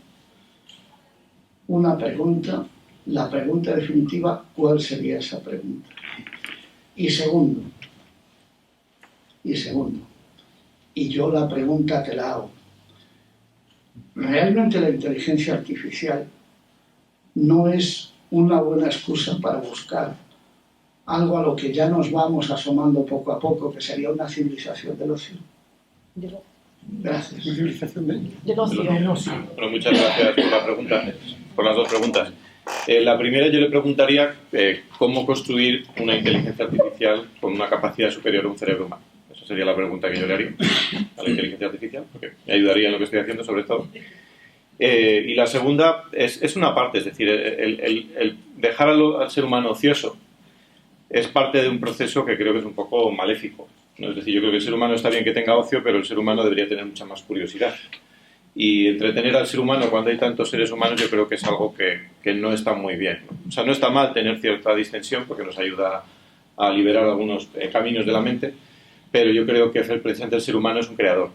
una pregunta, la pregunta definitiva, ¿cuál sería esa pregunta? Y segundo, y yo la pregunta te la hago, ¿realmente la inteligencia artificial no es una buena excusa para buscar algo a lo que ya nos vamos asomando poco a poco, que sería una civilización del ocio? Gracias. ¿Una civilización del ocio? Bueno, muchas gracias por la pregunta, por las dos preguntas. La primera, yo le preguntaría cómo construir una inteligencia artificial con una capacidad superior a un cerebro humano. Esa sería la pregunta que yo le haría a la inteligencia artificial, porque me ayudaría en lo que estoy haciendo, sobre todo. Y la segunda es una parte, es decir, el dejar al ser humano ocioso es parte de un proceso que creo que es un poco maléfico. ¿no? Es decir, yo creo que el ser humano está bien que tenga ocio, pero el ser humano debería tener mucha más curiosidad. Y entretener al ser humano cuando hay tantos seres humanos yo creo que es algo que no está muy bien, ¿no? O sea, no está mal tener cierta distensión porque nos ayuda a liberar algunos caminos de la mente, pero yo creo que precisamente el ser humano es un creador.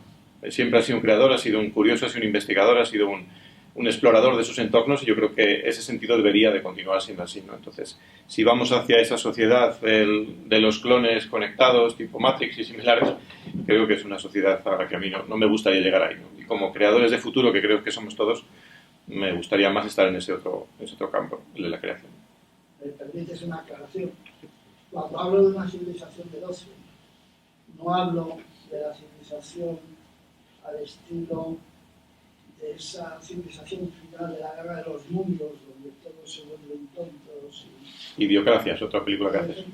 Siempre ha sido un creador, ha sido un curioso, ha sido un investigador, ha sido un explorador de sus entornos y yo creo que ese sentido debería de continuar siendo así, ¿no? Entonces, si vamos hacia esa sociedad de los clones conectados, tipo Matrix y similares, creo que es una sociedad a la que a mí no me gustaría llegar ahí, ¿no? Y como creadores de futuro, que creo que somos todos, me gustaría más estar en ese otro campo, el de la creación. ¿Me permites una aclaración? Cuando hablo de una civilización del ocio, no hablo de la civilización al estilo de esa civilización final de la guerra de los mundos, donde todos se vuelven tontos. Idiocracia es otra película que haces.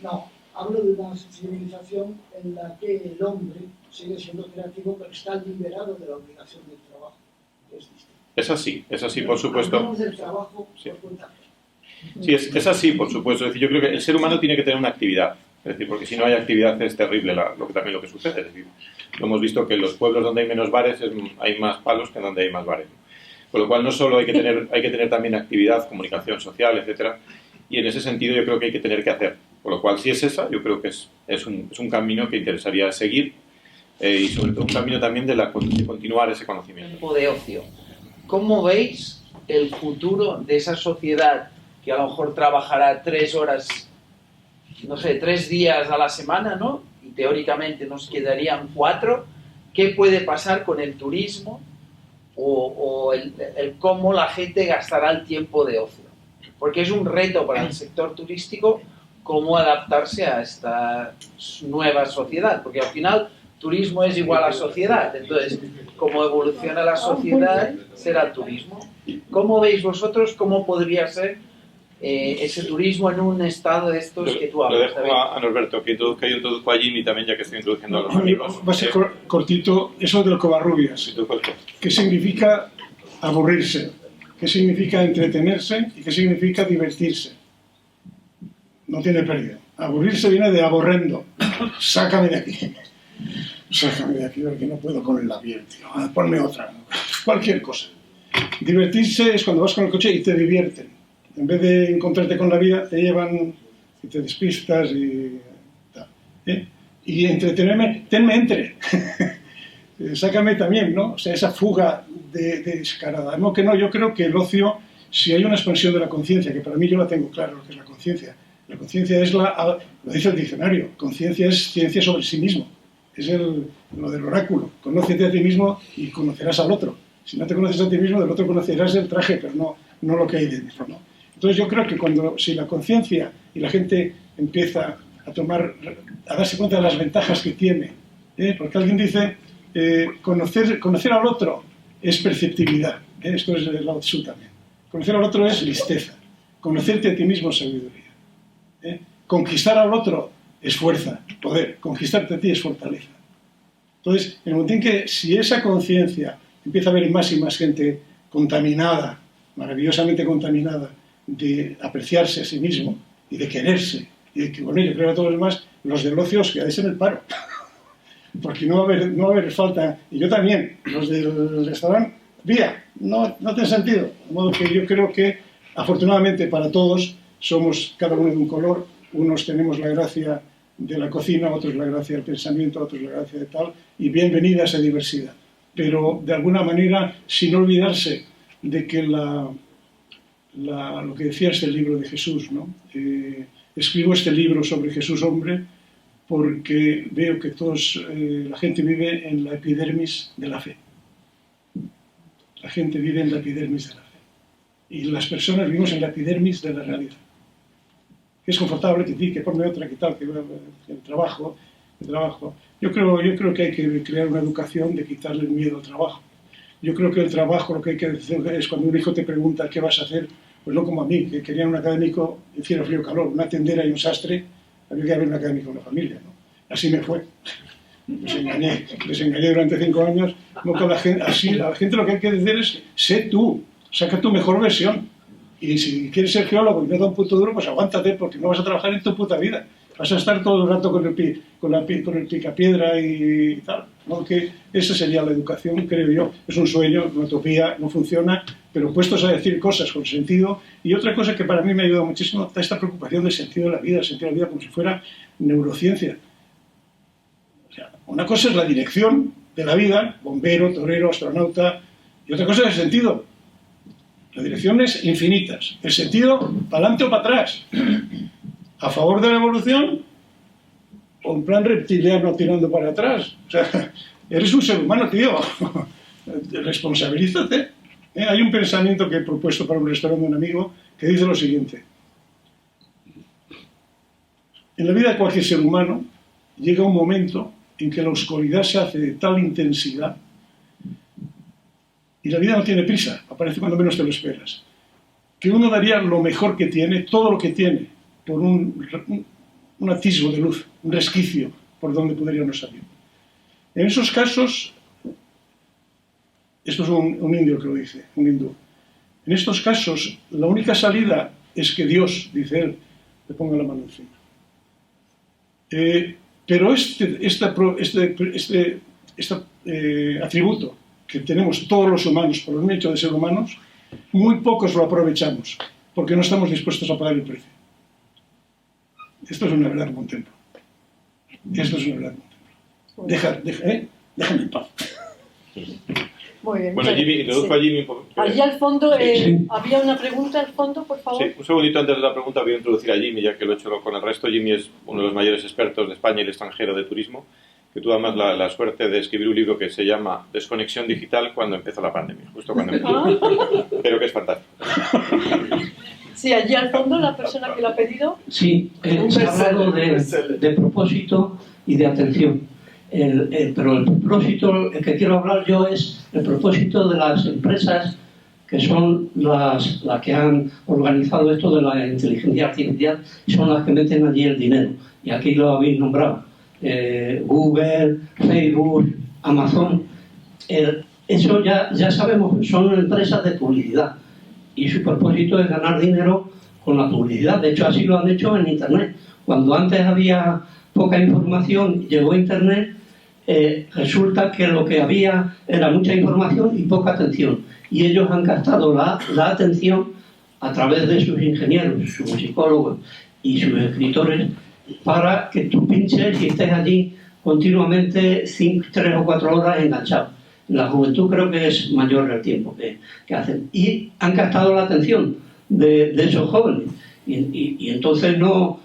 No, hablo de una civilización en la que el hombre sigue siendo creativo, pero está liberado de la obligación del trabajo, que es distinto. Es así, por supuesto. Hablamos del trabajo Sí. por cuenta. Sí, es así, por supuesto. Es decir, yo creo que el ser humano tiene que tener una actividad. Es decir, porque si no hay actividad es terrible lo que sucede. Es decir, lo hemos visto que en los pueblos donde hay menos bares hay más palos que donde hay más bares. Con lo cual no solo hay que tener también actividad, comunicación social, etcétera. Y en ese sentido yo creo que hay que tener que hacer. Por lo cual, si es esa, yo creo que es un camino que interesaría seguir y sobre todo un camino también de continuar ese conocimiento. Tiempo de ocio. ¿Cómo veis el futuro de esa sociedad que a lo mejor trabajará 3 horas, no sé, 3 días a la semana, ¿no? Y teóricamente nos quedarían 4. ¿Qué puede pasar con el turismo o el cómo la gente gastará el tiempo de ocio? Porque es un reto para el sector turístico cómo adaptarse a esta nueva sociedad, porque al final turismo es igual a sociedad, entonces como evoluciona la sociedad será el turismo. ¿Cómo veis vosotros cómo podría ser ese turismo en un estado de estos que tú hablas? Lo dejo a Norberto, que yo introduzco a Jimmy también, ya que estoy introduciendo a los amigos. Va a ser cortito eso del Covarrubias. ¿Qué significa aburrirse? ¿Qué significa entretenerse? ¿Y qué significa divertirse? No tiene pérdida. Aburrirse viene de aborrendo. Sácame de aquí. Sácame de aquí porque no puedo con el labial, tío. Ponme otra. Cualquier cosa. Divertirse es cuando vas con el coche y te divierten. En vez de encontrarte con la vida, te llevan y te despistas y tal. Y entretenerme, tenme entre. Sácame también, ¿no? O sea, esa fuga de descarada. No, que no, yo creo que el ocio, si hay una expansión de la conciencia, que para mí yo la tengo claro lo que es la conciencia. La conciencia es lo dice el diccionario, conciencia es ciencia sobre sí mismo. Es lo del oráculo. Conócete a ti mismo y conocerás al otro. Si no te conoces a ti mismo, del otro conocerás el traje, pero no lo que hay dentro, ¿no? Entonces yo creo que si la conciencia y la gente empieza a darse cuenta de las ventajas que tiene, porque alguien dice, conocer al otro es perceptibilidad, esto es de Lao Tzu también. Conocer al otro es listeza, conocerte a ti mismo es sabiduría. Conquistar al otro es fuerza, poder, conquistarte a ti es fortaleza. Entonces, en el momento en que si esa conciencia empieza a haber más y más gente contaminada, maravillosamente contaminada, de apreciarse a sí mismo y de quererse, y de que, bueno, yo creo que a todos los demás, los del ocio os quedáis en el paro. Porque no va a haber falta, y yo también, los del restaurante, vía, no tiene sentido. De modo que yo creo que, afortunadamente para todos, somos cada uno de un color, unos tenemos la gracia de la cocina, otros la gracia del pensamiento, otros la gracia de tal, y bienvenida a esa diversidad. Pero, de alguna manera, sin olvidarse de que lo que decía este libro de Jesús, ¿no? Escribo este libro sobre Jesús hombre porque veo que la gente vive en la epidermis de la fe. La gente vive en la epidermis de la fe. Y las personas vivimos en la epidermis de la realidad. Que es confortable, que ponme otra, que tal, que el trabajo. Yo creo que hay que crear una educación de quitarle el miedo al trabajo. Yo creo que el trabajo lo que hay que hacer es cuando un hijo te pregunta qué vas a hacer, pues no como a mí, que querían un académico, hiciera frío o calor, una tendera y un sastre, había que haber un académico en la familia, ¿no? Así me fue. Les engañé durante 5 años. No, que a la gente lo que hay que decir es, sé tú, saca tu mejor versión. Y si quieres ser geólogo y no da un puto duro, pues aguántate, porque no vas a trabajar en tu puta vida. Vas a estar todo el rato con el picapiedra y tal. ¿No? Que esa sería la educación, creo yo. Es un sueño, una utopía, no funciona, pero puestos a decir cosas con sentido. Y otra cosa que para mí me ha ayudado muchísimo, esta preocupación del sentido de la vida, el sentido de la vida como si fuera neurociencia. O sea, una cosa es la dirección de la vida, bombero, torero, astronauta, y otra cosa es el sentido. Las direcciones infinitas. El sentido, para adelante o para atrás. A favor de la evolución o en plan reptiliano tirando para atrás. O sea, eres un ser humano, tío. Responsabilízate. Hay un pensamiento que he propuesto para un restaurante de un amigo que dice lo siguiente. En la vida de cualquier ser humano llega un momento en que la oscuridad se hace de tal intensidad y la vida no tiene prisa, aparece cuando menos te lo esperas, que uno daría lo mejor que tiene, todo lo que tiene, por un atisbo de luz, un resquicio por donde podríamos salir. En esos casos, esto es un indio que lo dice, un hindú, en estos casos la única salida es que Dios, dice él, le ponga la mano encima. Pero este atributo que tenemos todos los humanos por el hecho de ser humanos, muy pocos lo aprovechamos, porque no estamos dispuestos a pagar el precio. Esto es una verdad que contemplo. Esto es una verdad que contemplo. Déjame en paz. Muy bien. Bueno, Jimmy, introduzco a Jimmy un poco. Allí al fondo, Sí. había una pregunta al fondo, por favor. Sí, un segundito antes de la pregunta voy a introducir a Jimmy, ya que lo he hecho con el resto. Jimmy es uno de los mayores expertos de España y el extranjero de turismo, que tuvo además la suerte de escribir un libro que se llama Desconexión Digital cuando empezó la pandemia, justo cuando empezó. Pero que es fantástico. Sí, allí al fondo la persona que lo ha pedido. Sí, se ha hablado de propósito y de atención. Pero el propósito, el que quiero hablar yo es el propósito de las empresas que son las que han organizado esto de la inteligencia artificial, son las que meten allí el dinero. Y aquí lo habéis nombrado. Google, Facebook, Amazon. Eso ya sabemos, son empresas de publicidad. Y su propósito es ganar dinero con la publicidad. De hecho, así lo han hecho en Internet. Cuando antes había poca información, llegó Internet, resulta que lo que había era mucha información y poca atención. Y ellos han gastado la atención a través de sus ingenieros, sus psicólogos y sus escritores para que tú pinches y estés allí continuamente 3 o 4 horas enganchado. La juventud creo que es mayor el tiempo que hacen. Y han gastado la atención de esos jóvenes. Y entonces no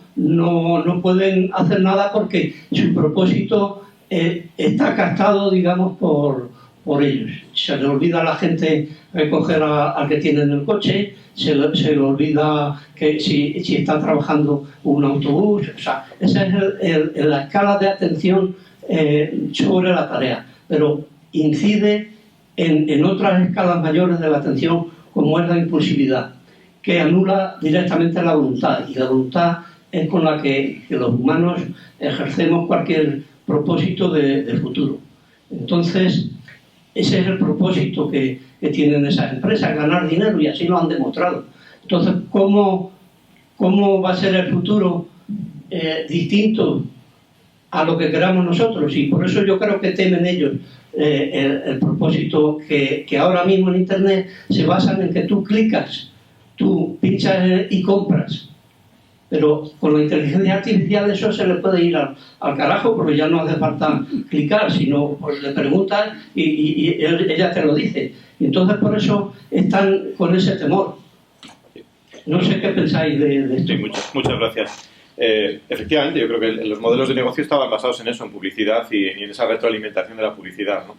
pueden hacer nada porque su propósito está gastado, digamos, por ellos. Se le olvida a la gente recoger al que tiene en el coche, se le olvida que si está trabajando un autobús. O sea, esa es la escala de atención sobre la tarea. Pero incide en otras escalas mayores de la atención, como es la impulsividad, que anula directamente la voluntad. Y la voluntad es con la que los humanos ejercemos cualquier propósito de futuro. Entonces, ese es el propósito que tienen esas empresas, ganar dinero, y así lo han demostrado. Entonces, ¿cómo va a ser el futuro distinto a lo que queramos nosotros? Y por eso yo creo que temen ellos el propósito que ahora mismo en Internet se basan en que tú clicas, tú pinchas y compras. Pero con la inteligencia artificial eso se le puede ir al carajo, porque ya no hace falta clicar, sino pues le preguntas y ella te lo dice. Y entonces por eso están con ese temor. No sé qué pensáis de esto. Sí, muchas gracias. Efectivamente, yo creo que los modelos de negocio estaban basados en eso, en publicidad y en esa retroalimentación de la publicidad, ¿no?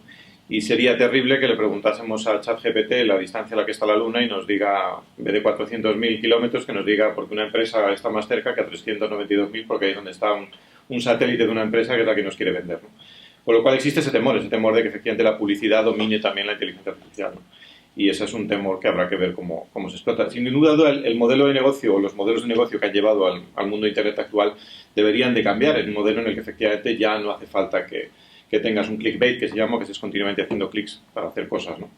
Y sería terrible que le preguntásemos a ChatGPT la distancia a la que está la Luna y nos diga, en vez de 400.000 kilómetros, que nos diga porque una empresa está más cerca que a 392.000, porque ahí es donde está un satélite de una empresa que es la que nos quiere vender, ¿no? Con lo cual existe ese temor de que efectivamente la publicidad domine también la inteligencia artificial, ¿no? Y ese es un temor que habrá que ver cómo se explota. Sin duda, el modelo de negocio o los modelos de negocio que han llevado al mundo de Internet actual deberían de cambiar. Es un modelo en el que efectivamente ya no hace falta que tengas un clickbait, que se llama, que estés continuamente haciendo clics para hacer cosas, ¿no?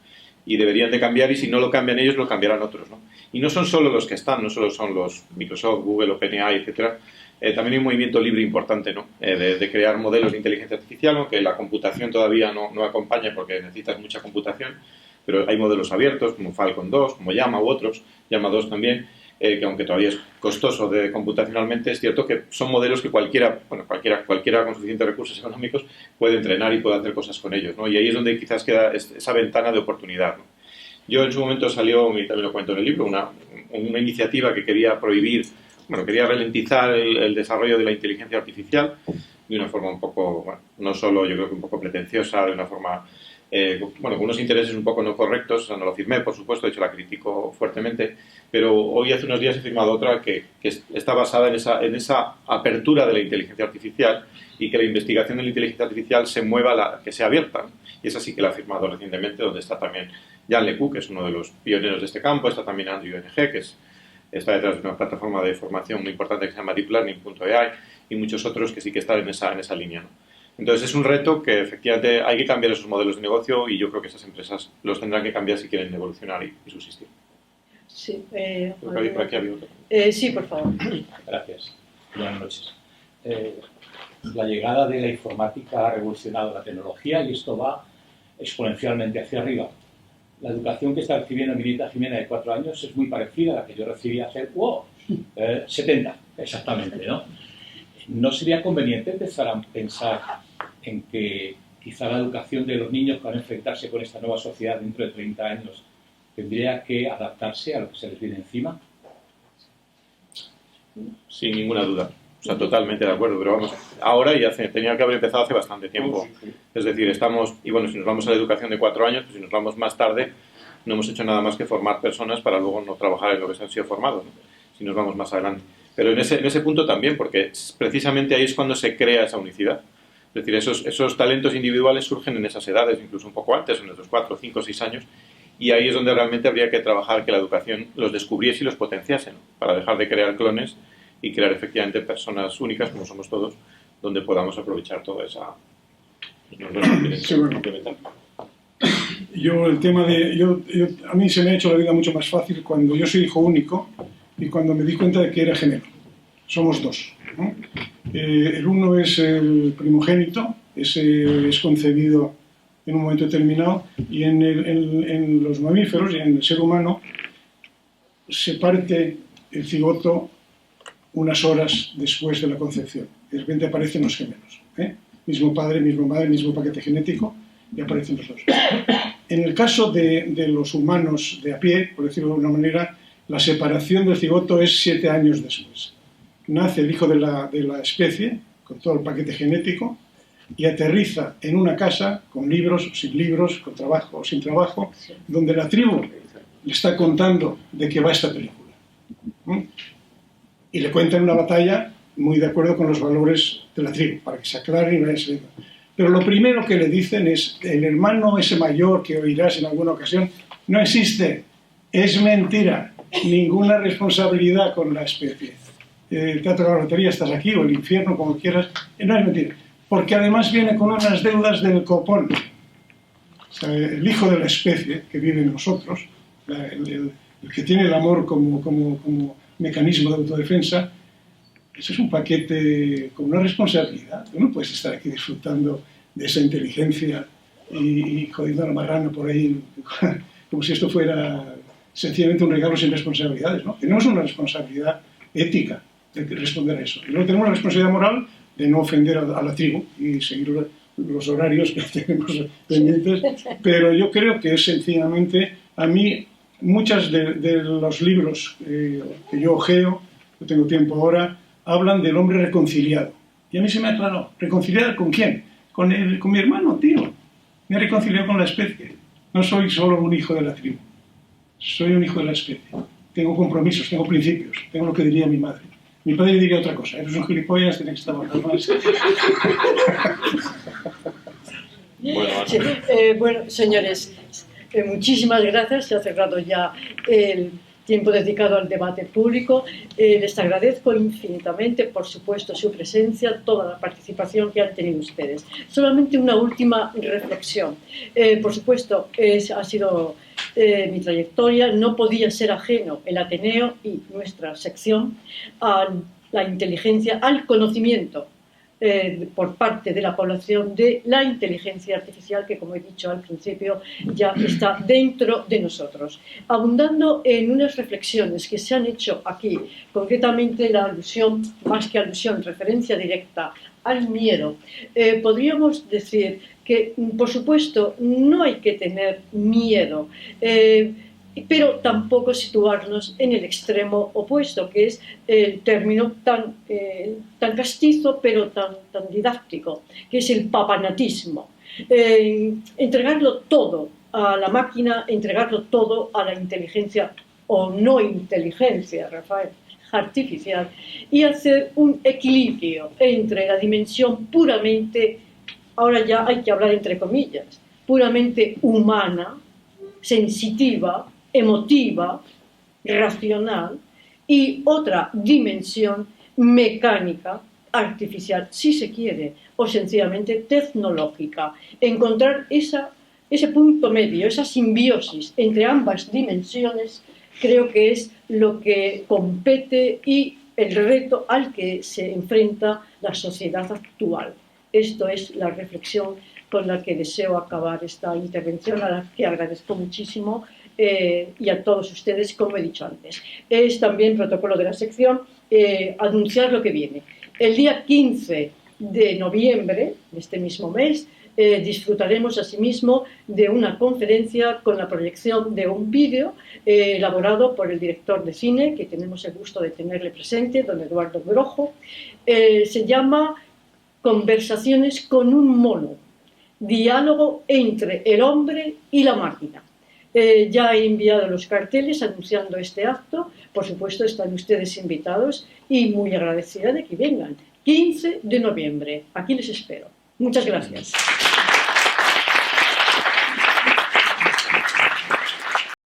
y deberían de cambiar, y si no lo cambian ellos, lo cambiarán otros, ¿no? Y no son solo los que están, no solo son los Microsoft, Google, OpenAI, etcétera. También hay un movimiento libre importante, ¿no? De crear modelos de inteligencia artificial, aunque la computación todavía no acompaña porque necesitas mucha computación, pero hay modelos abiertos como Falcon 2, como Llama u otros, Llama 2 también, que aunque todavía es costoso computacionalmente, es cierto que son modelos que cualquiera con suficientes recursos económicos puede entrenar y puede hacer cosas con ellos, ¿no? Y ahí es donde quizás queda esa ventana de oportunidad, ¿no? Yo en su momento salió, y también lo cuento en el libro, una iniciativa que quería prohibir, quería ralentizar el desarrollo de la inteligencia artificial de una forma un poco, no solo yo creo que un poco pretenciosa, de una forma, con unos intereses un poco no correctos. O sea, no lo firmé, por supuesto, de hecho la critico fuertemente, pero hoy hace unos días he firmado otra que está basada en esa apertura de la inteligencia artificial y que la investigación de la inteligencia artificial se mueva, que sea abierta, ¿no? Y esa sí que la he firmado recientemente, donde está también Jan LeCun, que es uno de los pioneros de este campo, está también Andrew Ng, que está detrás de una plataforma de formación muy importante que se llama deeplearning.ai, y muchos otros que sí que están en esa línea, ¿no? Entonces es un reto que efectivamente hay que cambiar esos modelos de negocio, y yo creo que esas empresas los tendrán que cambiar si quieren evolucionar y subsistir. Sí, por aquí había otro. Sí, por favor. Gracias. Buenas noches. La llegada de la informática ha revolucionado la tecnología y esto va exponencialmente hacia arriba. La educación que está recibiendo Mirita Jimena de 4 años es muy parecida a la que yo recibí hace 70, exactamente, ¿no? ¿No sería conveniente empezar a pensar en que quizá la educación de los niños que van a enfrentarse con esta nueva sociedad dentro de 30 años tendría que adaptarse a lo que se les viene encima? Sin ninguna duda. O sea, totalmente de acuerdo, pero vamos, ahora tenía que haber empezado hace bastante tiempo. Es decir, si nos vamos a la educación de 4 años, pues si nos vamos más tarde, no hemos hecho nada más que formar personas para luego no trabajar en lo que se han sido formados, ¿no? Si nos vamos más adelante. Pero en ese punto también, porque precisamente ahí es cuando se crea esa unicidad. Es decir, esos talentos individuales surgen en esas edades, incluso un poco antes, en esos 4, 5, 6 años, y ahí es donde realmente habría que trabajar que la educación los descubriese y los potenciase, ¿no? Para dejar de crear clones y crear efectivamente personas únicas, como somos todos, donde podamos aprovechar toda esa... Sí, bueno. A mí se me ha hecho la vida mucho más fácil cuando yo soy hijo único y cuando me di cuenta de que era gemelo. Somos 2, ¿no? El uno es el primogénito, ese es concebido en un momento determinado, y en los mamíferos y en el ser humano se parte el cigoto unas horas después de la concepción. De repente aparecen los gemelos, mismo padre, misma madre, mismo paquete genético, y aparecen los 2. En el caso de los humanos de a pie, por decirlo de alguna manera, la separación del cigoto es 7 años después. Nace el hijo de la especie, con todo el paquete genético, y aterriza en una casa, con libros o sin libros, con trabajo o sin trabajo, donde la tribu le está contando de qué va esta película. Y le cuentan una batalla muy de acuerdo con los valores de la tribu, para que se aclare y vaya saliendo. Pero lo primero que le dicen es que el hermano ese mayor que oirás en alguna ocasión no existe, es mentira, ninguna responsabilidad con la especie. El teatro de la lotería, estás aquí, o el infierno, como quieras, no es mentira. Porque además viene con unas deudas del copón. O sea, el hijo de la especie que vive en nosotros, el que tiene el amor como mecanismo de autodefensa, eso es un paquete con una responsabilidad. Tú no puedes estar aquí disfrutando de esa inteligencia y jodiendo a la marrana por ahí como si esto fuera sencillamente un regalo sin responsabilidades, ¿no? Tenemos una responsabilidad ética de responder a eso. Y luego tenemos la responsabilidad moral de no ofender a la tribu y seguir los horarios que tenemos pendientes. Pero yo creo que es sencillamente, a mí, muchos de los libros que yo ojeo, no tengo tiempo ahora, hablan del hombre reconciliado. Y a mí se me ha aclarado, ¿reconciliado con quién? Con mi hermano, tío. Me he reconciliado con la especie. No soy solo un hijo de la tribu. Soy un hijo de la especie. Tengo compromisos, tengo principios, tengo lo que diría mi madre. Mi padre diría otra cosa. Eres un gilipollas, tienes que trabajar más. Bueno, señores, muchísimas gracias. Se ha cerrado ya tiempo dedicado al debate público. Les agradezco infinitamente, por supuesto, su presencia, toda la participación que han tenido ustedes. Solamente una última reflexión. Por supuesto, ha sido mi trayectoria, no podía ser ajeno el Ateneo y nuestra sección a la inteligencia, al conocimiento por parte de la población de la inteligencia artificial, que, como he dicho al principio, ya está dentro de nosotros. Abundando en unas reflexiones que se han hecho aquí, concretamente la alusión, más que alusión, referencia directa al miedo, podríamos decir que, por supuesto, no hay que tener miedo, pero tampoco situarnos en el extremo opuesto, que es el término tan castizo, pero tan didáctico, que es el papanatismo. Entregarlo todo a la máquina, entregarlo todo a la inteligencia o no inteligencia, Rafael, artificial, y hacer un equilibrio entre la dimensión puramente, ahora ya hay que hablar entre comillas, puramente humana, sensitiva, emotiva, racional, y otra dimensión mecánica, artificial, si se quiere, o sencillamente tecnológica. Encontrar ese punto medio, esa simbiosis entre ambas dimensiones, creo que es lo que compete y el reto al que se enfrenta la sociedad actual. Esto es la reflexión con la que deseo acabar esta intervención, a la que agradezco muchísimo, y a todos ustedes, como he dicho antes. Es también protocolo de la sección anunciar lo que viene. El día 15 de noviembre, de este mismo mes, disfrutaremos asimismo de una conferencia con la proyección de un vídeo elaborado por el director de cine, que tenemos el gusto de tenerle presente, don Eduardo Brojo. Se llama Conversaciones con un mono, diálogo entre el hombre y la máquina. Ya he enviado los carteles anunciando este acto. Por supuesto, están ustedes invitados y muy agradecida de que vengan. 15 de noviembre. Aquí les espero. Muchas gracias.